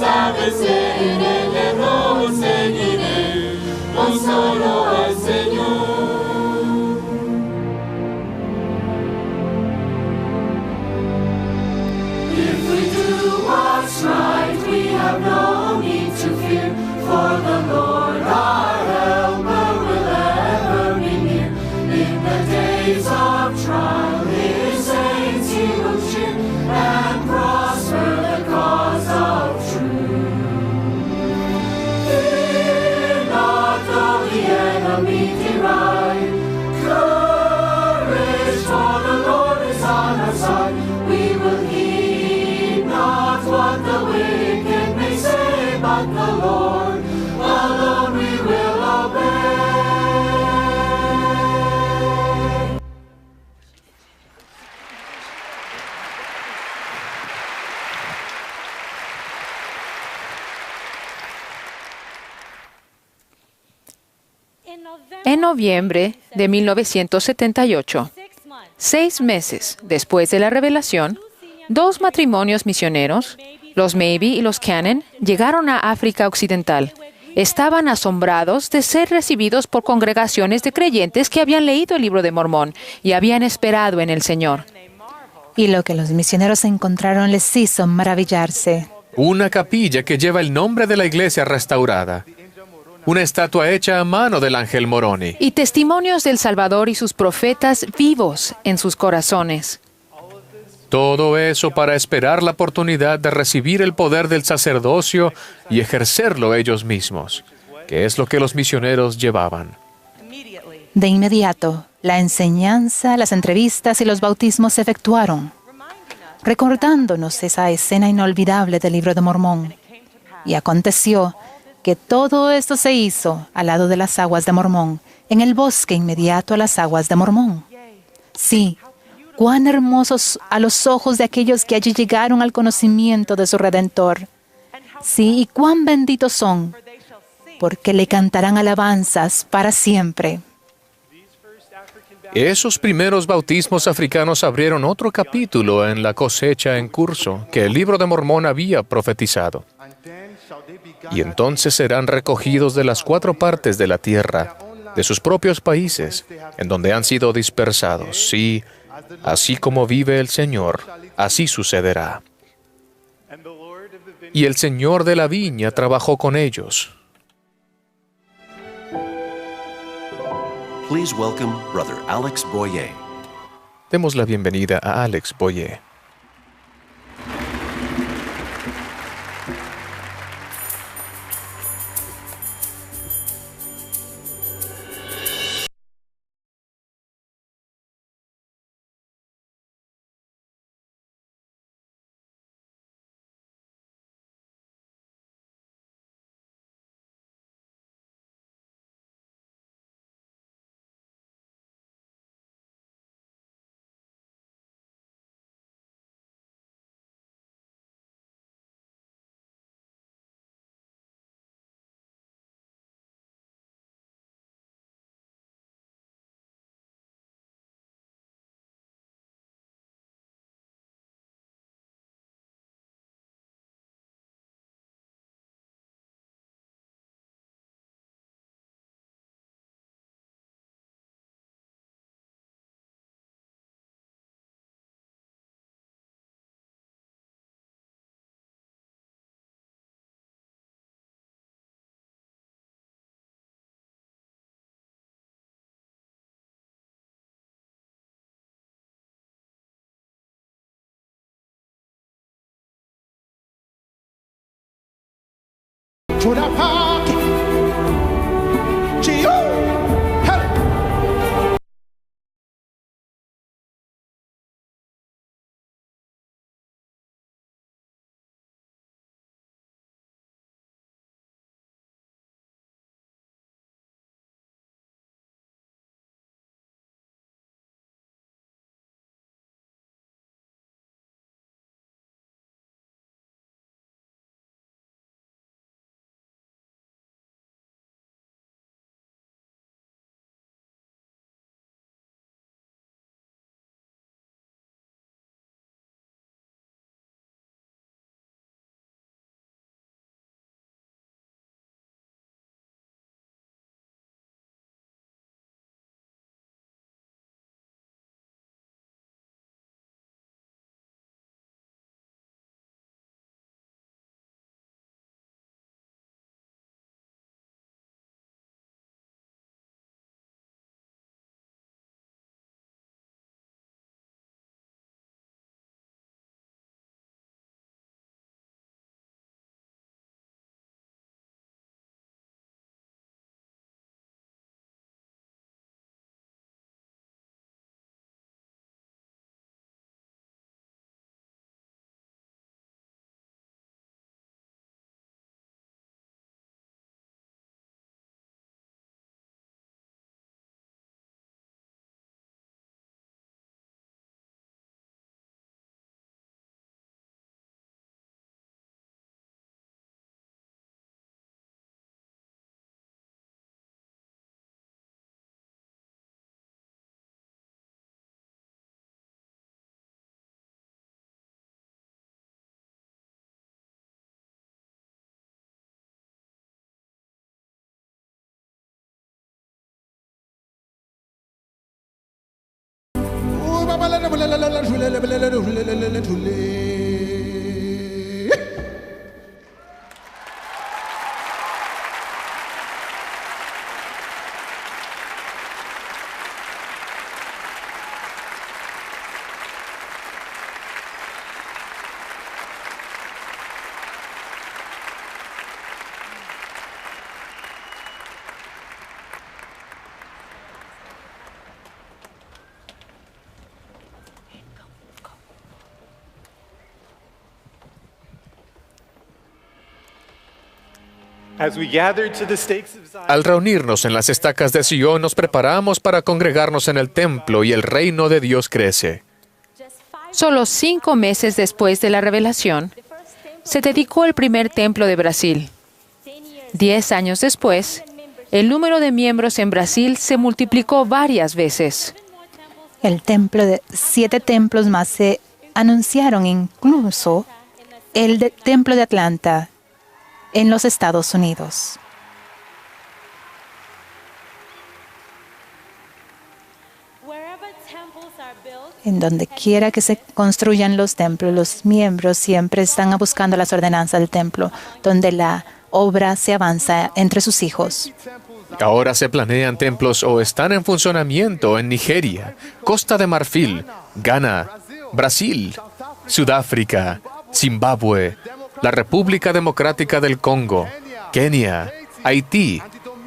a vencer el error seguiré con solo al Señor. If we do what's right, we have no need to fear, for the Lord our helper will ever be near. In the days of trial, His saints He will cheer and prosper the cause of truth. Fear not though the enemy deride, courage, for the Lord is on our side. We will heed not what the wicked may say, but the Lord alone we will obey. En noviembre de 1978, 6 meses después de la revelación, 2 matrimonios misioneros, los Maybe y los Cannon, llegaron a África Occidental. Estaban asombrados de ser recibidos por congregaciones de creyentes que habían leído el Libro de Mormón y habían esperado en el Señor. Y lo que los misioneros encontraron les hizo maravillarse. Una capilla que lleva el nombre de la iglesia restaurada. Una estatua hecha a mano del ángel Moroni. Y testimonios del Salvador y sus profetas vivos en sus corazones. Todo eso para esperar la oportunidad de recibir el poder del sacerdocio y ejercerlo ellos mismos, que es lo que los misioneros llevaban. De inmediato, la enseñanza, las entrevistas y los bautismos se efectuaron, recordándonos esa escena inolvidable del Libro de Mormón. Y aconteció que todo esto se hizo al lado de las aguas de Mormón, en el bosque inmediato a las aguas de Mormón. Sí, cuán hermosos a los ojos de aquellos que allí llegaron al conocimiento de su Redentor. Sí, y cuán benditos son, porque le cantarán alabanzas para siempre. Esos primeros bautismos africanos abrieron otro capítulo en la cosecha en curso que el libro de Mormón había profetizado. Y entonces serán recogidos de las 4 partes de la tierra, de sus propios países, en donde han sido dispersados. Sí, así como vive el Señor, así sucederá. Y el Señor de la viña trabajó con ellos. Please welcome Brother Alex Boyer. Demos la bienvenida a Alex Boyer. To the party. Gee-oh. Hey. As we gather to the stakes of Zion, Al reunirnos en las estacas de Sion, nos preparamos para congregarnos en el templo y el reino de Dios crece. Solo 5 meses después de la revelación, se dedicó el primer templo de Brasil. 10 años después, el número de miembros en Brasil se multiplicó varias veces. El templo de 7 templos más se anunciaron, incluso el templo de Atlanta en los Estados Unidos. En donde quiera que se construyan los templos, los miembros siempre están buscando las ordenanzas del templo, donde la obra se avanza entre sus hijos. Ahora se planean templos o están en funcionamiento en Nigeria, Costa de Marfil, Ghana, Brasil, Sudáfrica, Zimbabue, la República Democrática del Congo, Kenia, Haití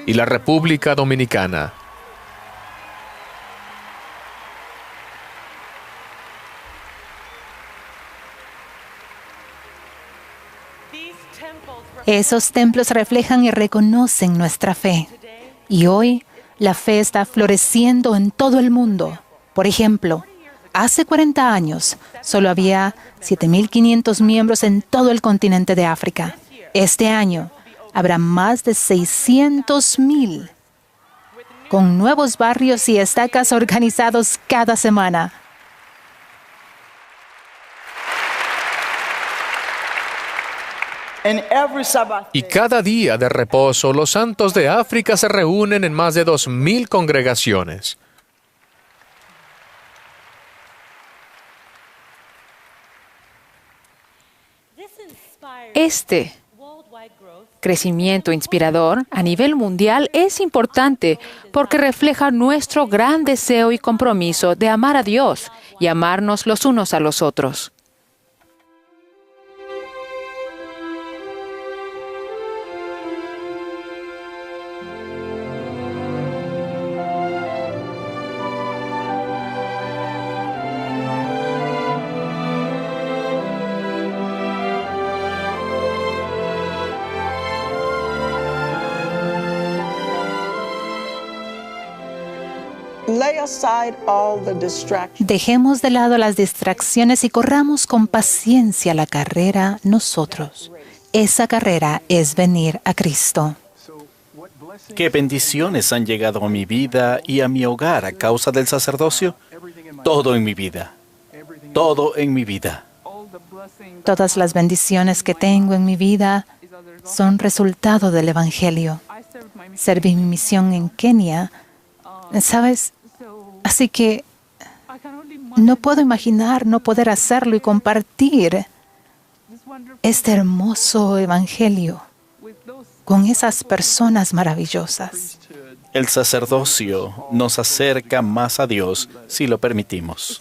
y la República Dominicana. Esos templos reflejan y reconocen nuestra fe. Y hoy la fe está floreciendo en todo el mundo. Por ejemplo, hace 40 años solo había 7.500 miembros en todo el continente de África. Este año habrá más de 600.000, con nuevos barrios y estacas organizados cada semana. And every Sabbath, Y cada día de reposo, los santos de África se reúnen en más de 2.000 congregaciones. Este crecimiento inspirador a nivel mundial es importante porque refleja nuestro gran deseo y compromiso de amar a Dios y amarnos los unos a los otros. lay aside all the distractions. Dejemos de lado las distracciones y corramos con paciencia la carrera nosotros. Esa carrera es venir a Cristo. ¿Qué bendiciones han llegado a mi vida y a mi hogar a causa del sacerdocio? Todo en mi vida. Todo en mi vida. Todas las bendiciones que tengo en mi vida son resultado del Evangelio. Serví mi misión en Kenia, ¿sabes? Así que no puedo imaginar no poder hacerlo y compartir este hermoso Evangelio con esas personas maravillosas. El sacerdocio nos acerca más a Dios si lo permitimos.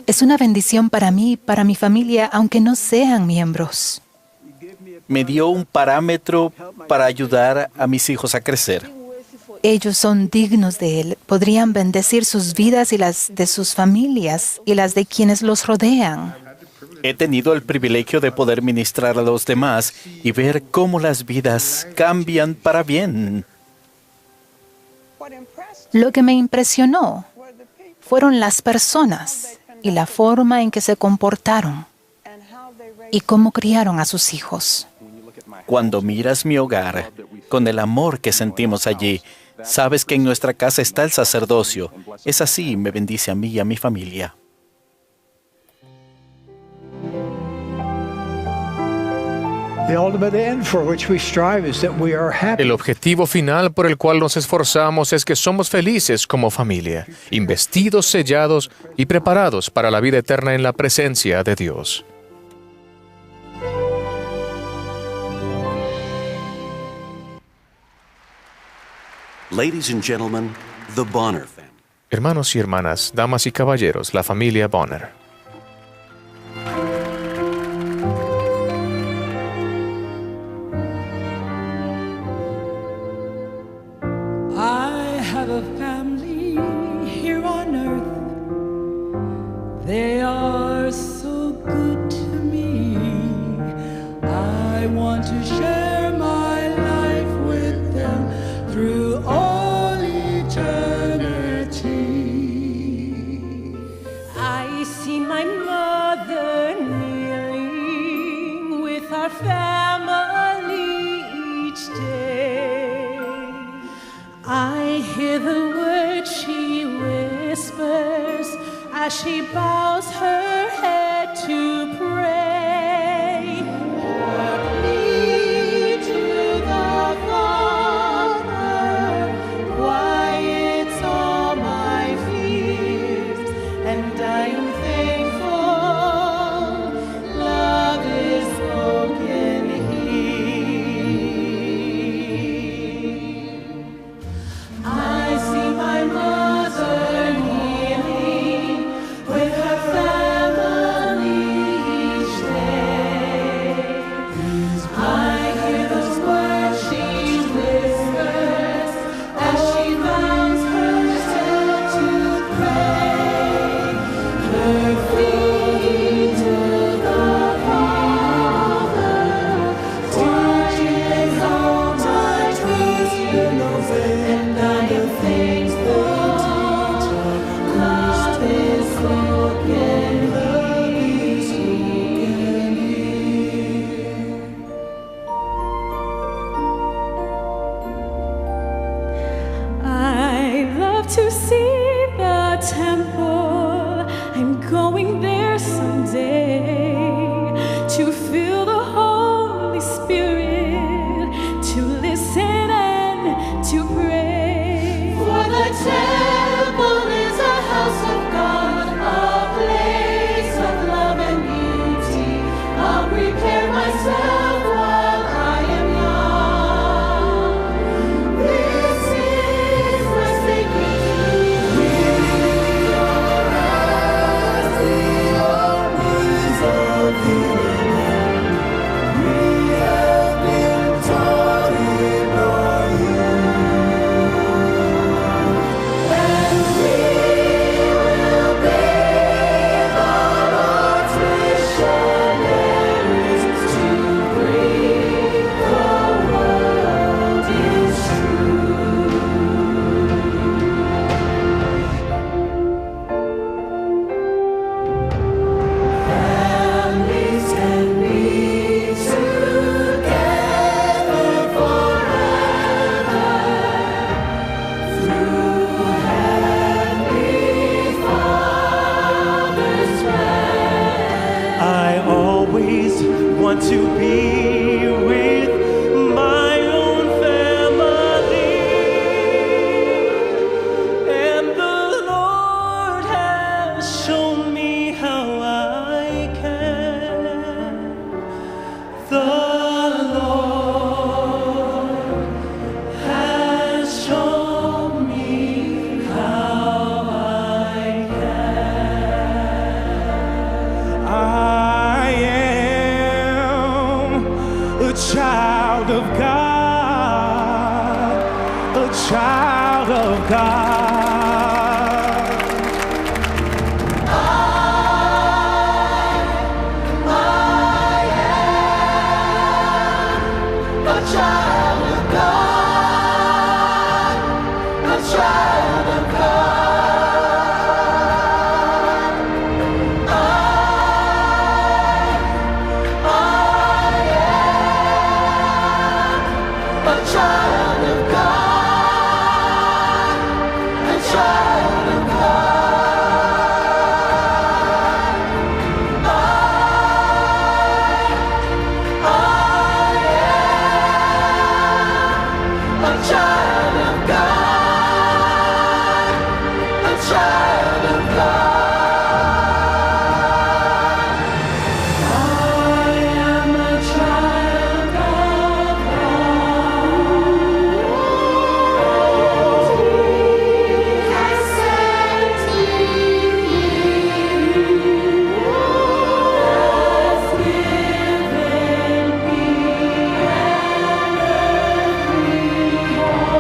Es una bendición para mí y para mi familia, aunque no sean miembros. Me dio un parámetro para ayudar a mis hijos a crecer. Ellos son dignos de Él. Podrían bendecir sus vidas y las de sus familias y las de quienes los rodean. He tenido el privilegio de poder ministrar a los demás y ver cómo las vidas cambian para bien. Lo que me impresionó fueron las personas y la forma en que se comportaron y cómo criaron a sus hijos. Cuando miras mi hogar, con el amor que sentimos allí, sabes que en nuestra casa está el sacerdocio. Es así, me bendice a mí y a mi familia. El objetivo final por el cual nos esforzamos es que somos felices como familia, investidos, sellados y preparados para la vida eterna en la presencia de Dios. Ladies and gentlemen, the Bonner family. Hermanos y hermanas, damas y caballeros, la familia Bonner. I have a family here on earth. They are so good to me. I want to share my life hear the words she whispers as she bows her head to pray. Lord, lead to the Father, quiets all my fears, and I am thankful love is spoken here. I see my mother kneeling with her family each day. I hear those words she whispers as she bows her head to pray. Her feet to the Father, touches all my dreams, and I am thankful love is spoken here. I love to see the temple. I'm going there someday to feel the Holy Spirit, to listen and to pray. For the temple is a house of God, a place of love and beauty. I'll prepare myself while I am young. This is my sacred duty. As the armies of the we have been taught in our youth, and we will be the Lord's missionaries to bring the world His truth. Families can be together forever through Heavenly Father's plan. I always want to be with my own family, and the Lord has shown me how I can. The Lord has shown me how I can. I am a child of God, a child of God. A child of God, a child of God. I am a child of God, a child of God. I am a child of God, a child of God. I am a child of God. He has sent me, has given me an earthly home.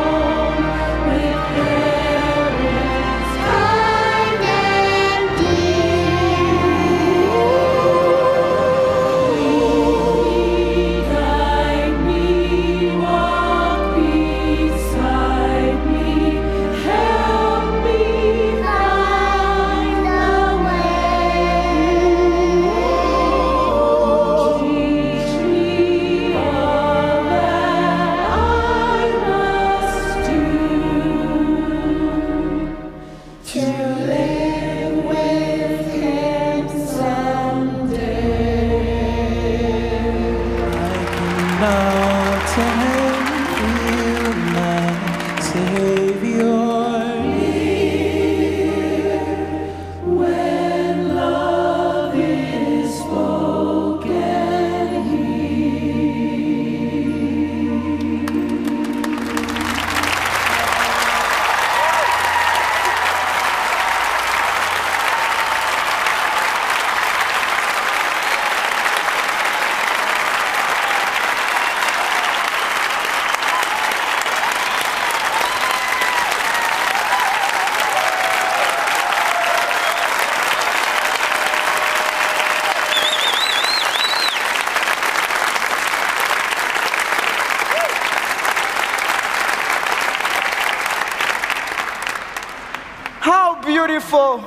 beautiful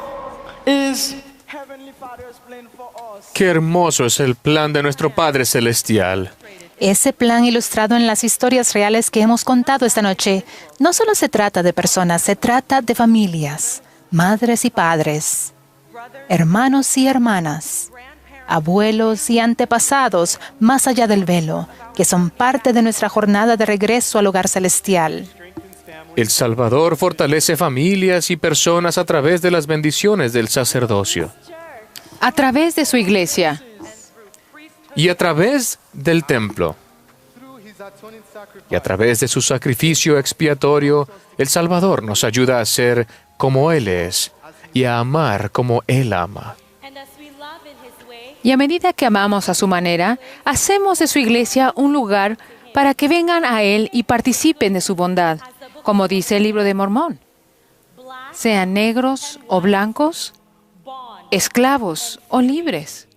is Heavenly Father's plan for us. Qué hermoso es el plan de nuestro Padre Celestial. Ese plan ilustrado en las historias reales que hemos contado esta noche no solo se trata de personas, se trata de familias, madres y padres, hermanos y hermanas, abuelos y antepasados más allá del velo, que son parte de nuestra jornada de regreso al hogar celestial. El Salvador fortalece familias y personas a través de las bendiciones del sacerdocio A través de su iglesia y a través del templo. Y a través de su sacrificio expiatorio, el Salvador nos ayuda a ser como Él es y a amar como Él ama. y a medida que amamos a su manera, hacemos de su iglesia un lugar para que vengan a Él y participen de su bondad, como dice el libro de Mormón. Sean negros o blancos, esclavos o libres,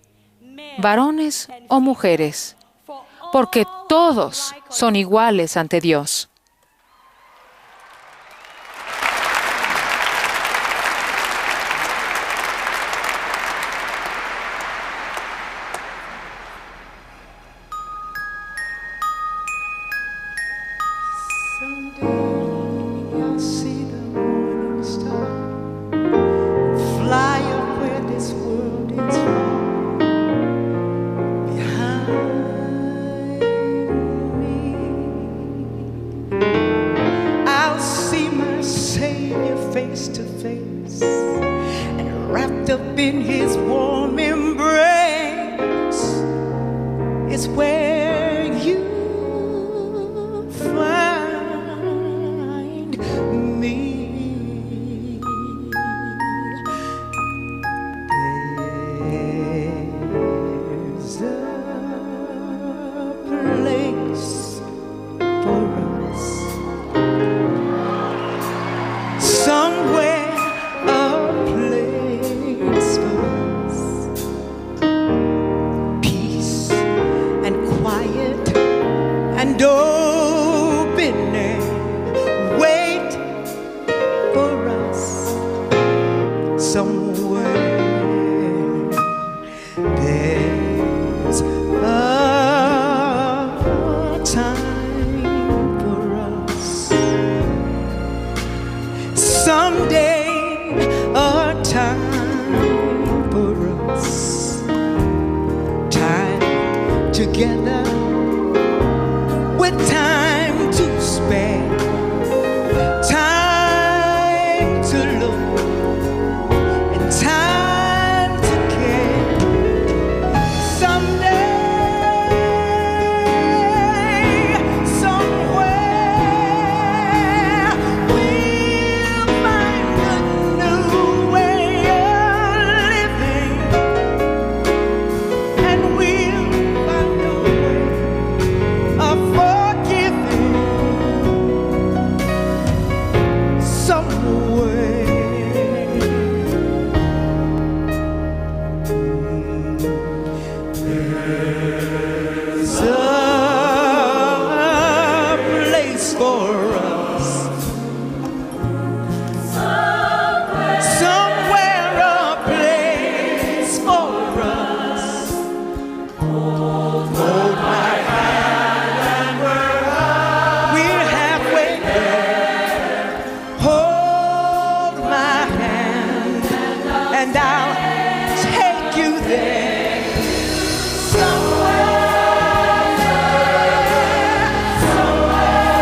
varones o mujeres, porque todos son iguales ante Dios. Someday I'll see the morning star, fly up where this world is far behind me. I'll see my Savior face to face, and wrapped up in His warm embrace is where you find me. There's a place for us, somewhere a place for us, peace and quiet and open air wait for us somewhere. There's a time for us, someday a time for us, time together with time to spare, time to look and time to care. Someday, somewhere, we'll find a new way of living, and we'll find a way of forgiving somewhere. There's a place for us, somewhere a place for us. Hold my hand, we're halfway there. Hold my hand, and I'll take you there. Somewhere, somewhere,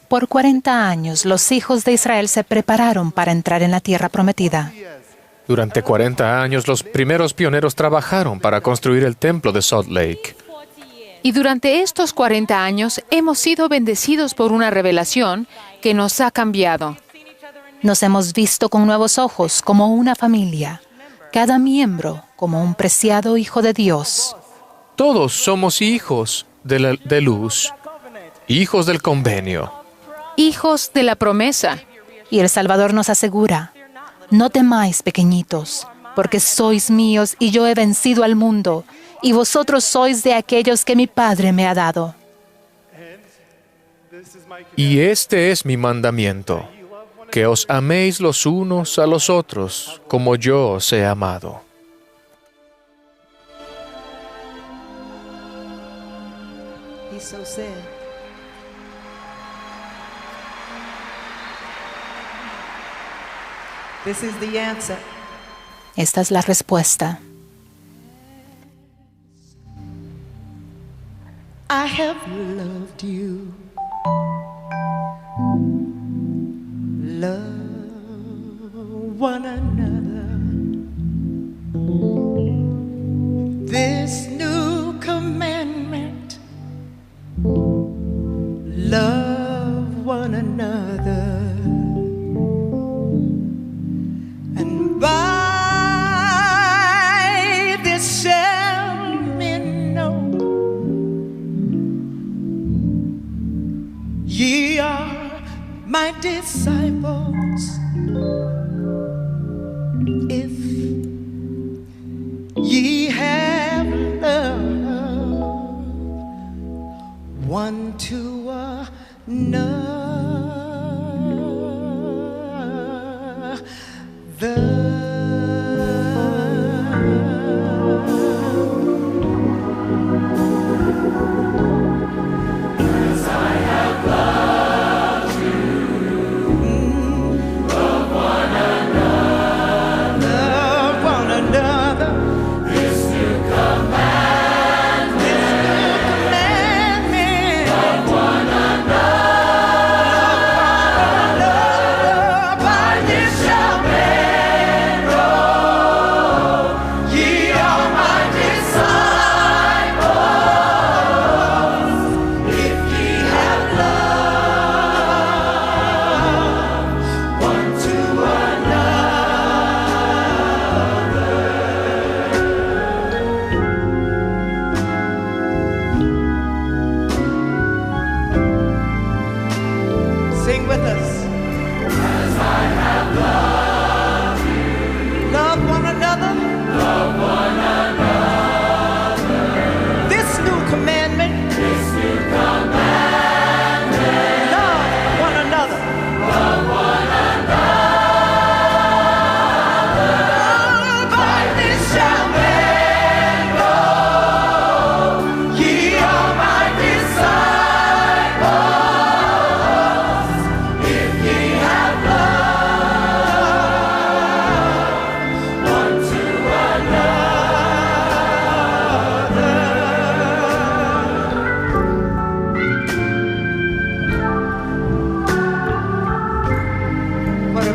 Por 40 años, los hijos de Israel se prepararon para entrar en la tierra prometida. Durante 40 años, los primeros pioneros trabajaron para construir el templo de Salt Lake. Y durante estos 40 años hemos sido bendecidos por una revelación que nos ha cambiado. Nos hemos visto con nuevos ojos como una familia, cada miembro como un preciado hijo de Dios. Todos somos hijos de luz, hijos del convenio. Hijos de la promesa. Y el Salvador nos asegura: no temáis, pequeñitos, porque sois míos y yo he vencido al mundo, y vosotros sois de aquellos que mi Padre me ha dado. Y este es mi mandamiento, que os améis los unos a los otros, como yo os he amado. He so said. This is the answer. Esta es la respuesta. I have loved you. Love one another. This new commandment. Love one another. And by this shall men know ye are my disciples, if ye have love one to sing with us. As I have loved you. Love one another. Love one another. This new commandment. This new commandment. Love one another. Love one another. By this shall men know ye are my disciples.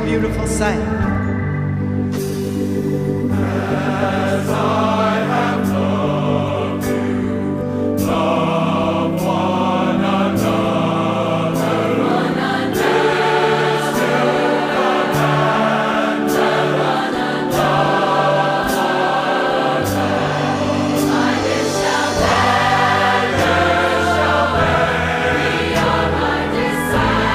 Beautiful sight. As I have loved you, love one another. One another. One another. By this shall we are my disciples.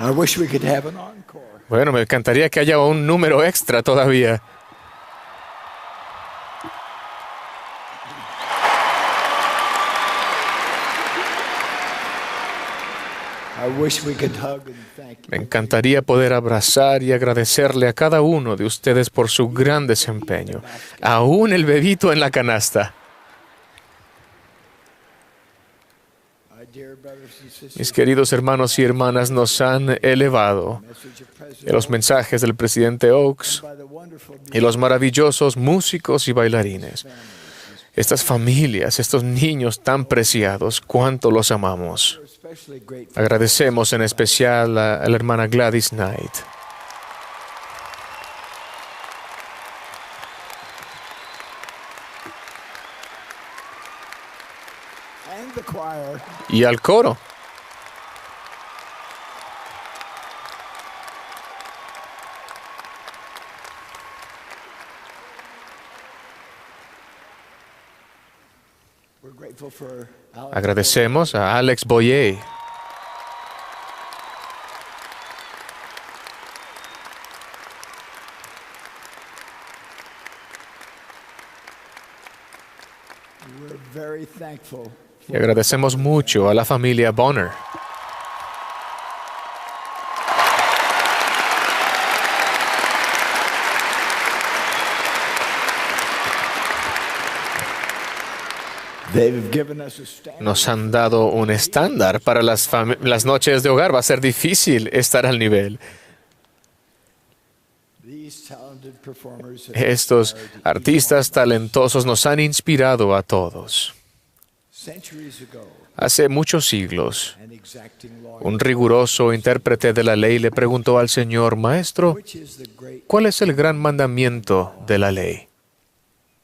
I wish we could have an encore. Bueno, me encantaría que haya un número extra todavía. I wish we could hug and thank you. Me encantaría poder abrazar y agradecerle a cada uno de ustedes por su gran desempeño. Aún el bebito en la canasta. Our dear brothers and sisters, Mis queridos hermanos y hermanas, nos han elevado message of en President los mensajes del presidente Oaks by the wonderful y los maravillosos músicos y bailarines. Estas familias, estos niños tan preciados, cuánto los amamos. especially grateful. Agradecemos en especial a la hermana Gladys Knight. And the choir. Y al coro. We're grateful for Alex. Agradecemos a Alex Boyer. We're very thankful. Y agradecemos mucho a la familia Bonner. They've given us a stand. Nos han dado un estándar para las noches de hogar. Va a ser difícil estar al nivel. These talented performers have Estos inspired artistas talentosos nos han inspirado a todos. centuries ago. Hace muchos siglos, An exacting lawyer, un riguroso intérprete de la ley le preguntó al Señor, Maestro, which is the great ¿cuál es el gran mandamiento de la ley?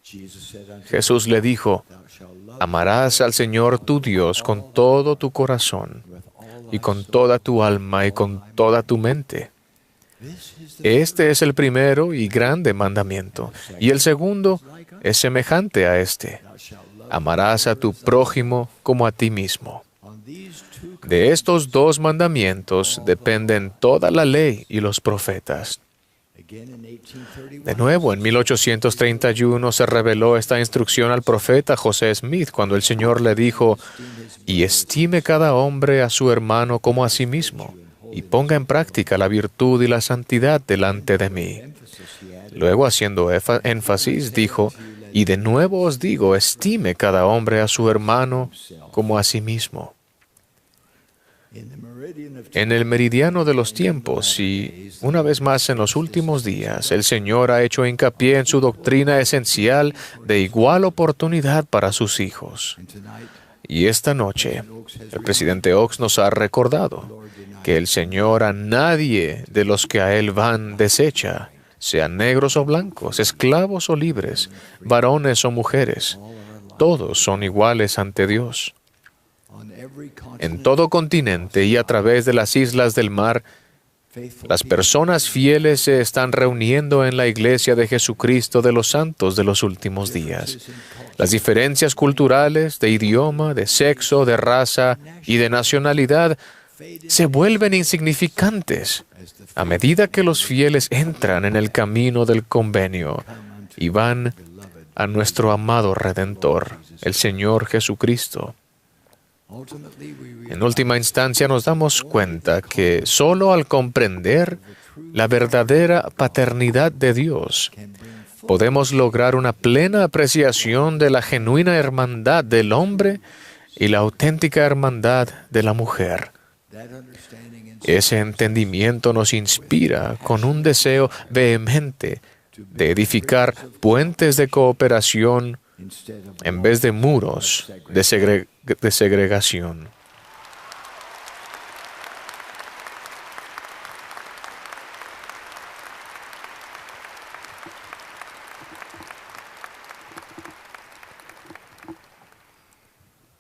Jesus said unto him, Jesús le dijo, Thou shalt love amarás al Señor tu Dios con todo tu corazón with all y thy con soul. toda tu alma y con toda tu mente. This is the Este es el primero y grande mandamiento. Y el segundo es semejante a este. thou shalt love. Amarás a tu prójimo como a ti mismo. On these two De estos dos mandamientos dependen toda la ley y los profetas. again in 1831. De nuevo, en 1831 se reveló esta instrucción al profeta José Smith cuando el Señor le dijo, y estime cada hombre a su hermano como a sí mismo, y ponga en práctica la virtud y la santidad delante de mí. Luego, haciendo énfasis, dijo, y de nuevo os digo, estime cada hombre a su hermano como a sí mismo. In the meridian of En el meridiano de los tiempos y, una vez más en los últimos días, el Señor ha hecho hincapié en su doctrina esencial de igual oportunidad para sus hijos. tonight, Y esta noche, el presidente Oaks nos ha recordado que el Señor a nadie de los que a Él van desecha, sean negros o blancos, esclavos o libres, varones o mujeres. Todos son iguales ante Dios. on every continent, En todo continente y a través de las islas del mar, faithful las personas fieles se están reuniendo en la iglesia de Jesucristo de los santos de los últimos días. Las diferencias culturales, de idioma, de sexo, de raza y de nacionalidad se vuelven insignificantes a medida que los fieles entran en el camino del convenio y van a nuestro amado Redentor, el Señor Jesucristo. ultimately we realize En última instancia nos damos cuenta que solo al comprender la verdadera paternidad de Dios podemos lograr una plena apreciación de la genuina hermandad del hombre y la auténtica hermandad de la mujer. that understanding and Ese entendimiento nos inspira con un deseo vehemente de edificar puentes de cooperación instead of en vez de muros de segregación.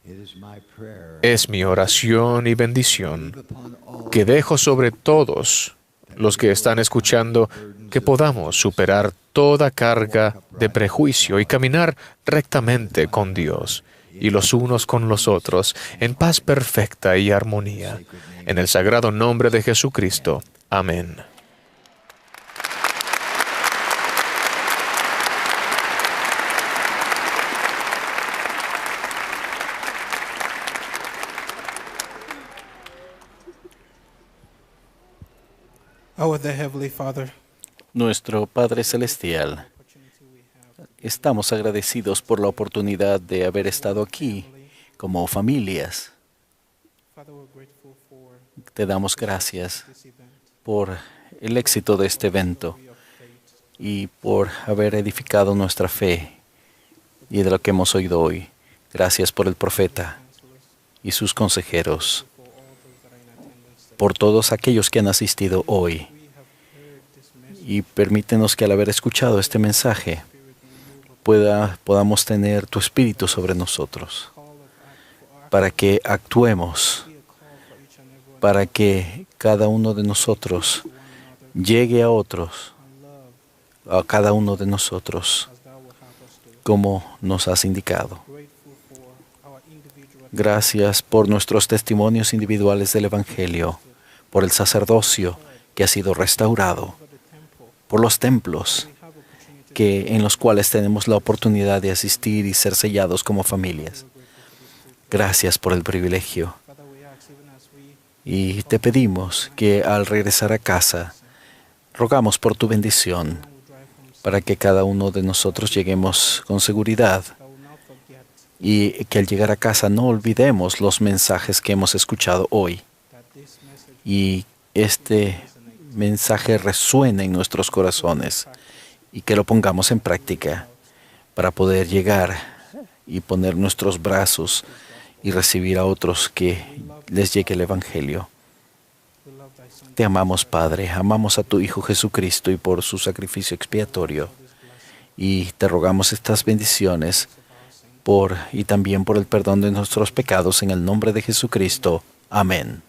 it is my prayer Es mi oración y bendición upon all que dejo sobre todos los que están escuchando que podamos superar toda carga de prejuicio y caminar rectamente con Dios y los unos con los otros, en paz perfecta y armonía. En el sagrado nombre de Jesucristo. Amén. Our the Heavenly Father, Nuestro Padre Celestial, estamos agradecidos por la oportunidad de haber estado aquí como familias. Father, we're grateful for Te damos gracias this event. por el éxito de este evento y por haber edificado nuestra fe y de lo que hemos oído hoy. Gracias por el profeta y sus consejeros, por todos aquellos que han asistido hoy. Y permítenos que al haber escuchado este mensaje podamos tener tu espíritu sobre nosotros, para que actuemos, para que cada uno de nosotros llegue a otros, a cada uno de nosotros, como nos has indicado. Gracias por nuestros testimonios individuales del Evangelio, por el sacerdocio que ha sido restaurado, por los templos en los cuales tenemos la oportunidad de asistir y ser sellados como familias. Gracias por el privilegio. Y te pedimos que al regresar a casa, rogamos por tu bendición para que cada uno de nosotros lleguemos con seguridad y que al llegar a casa no olvidemos los mensajes que hemos escuchado hoy y este mensaje resuene en nuestros corazones y que lo pongamos en práctica para poder llegar y poner nuestros brazos y recibir a otros que les llegue el Evangelio. Te amamos, Padre, amamos a tu Hijo Jesucristo y por su sacrificio expiatorio. Y te rogamos estas bendiciones y también por el perdón de nuestros pecados en el nombre de Jesucristo. Amén.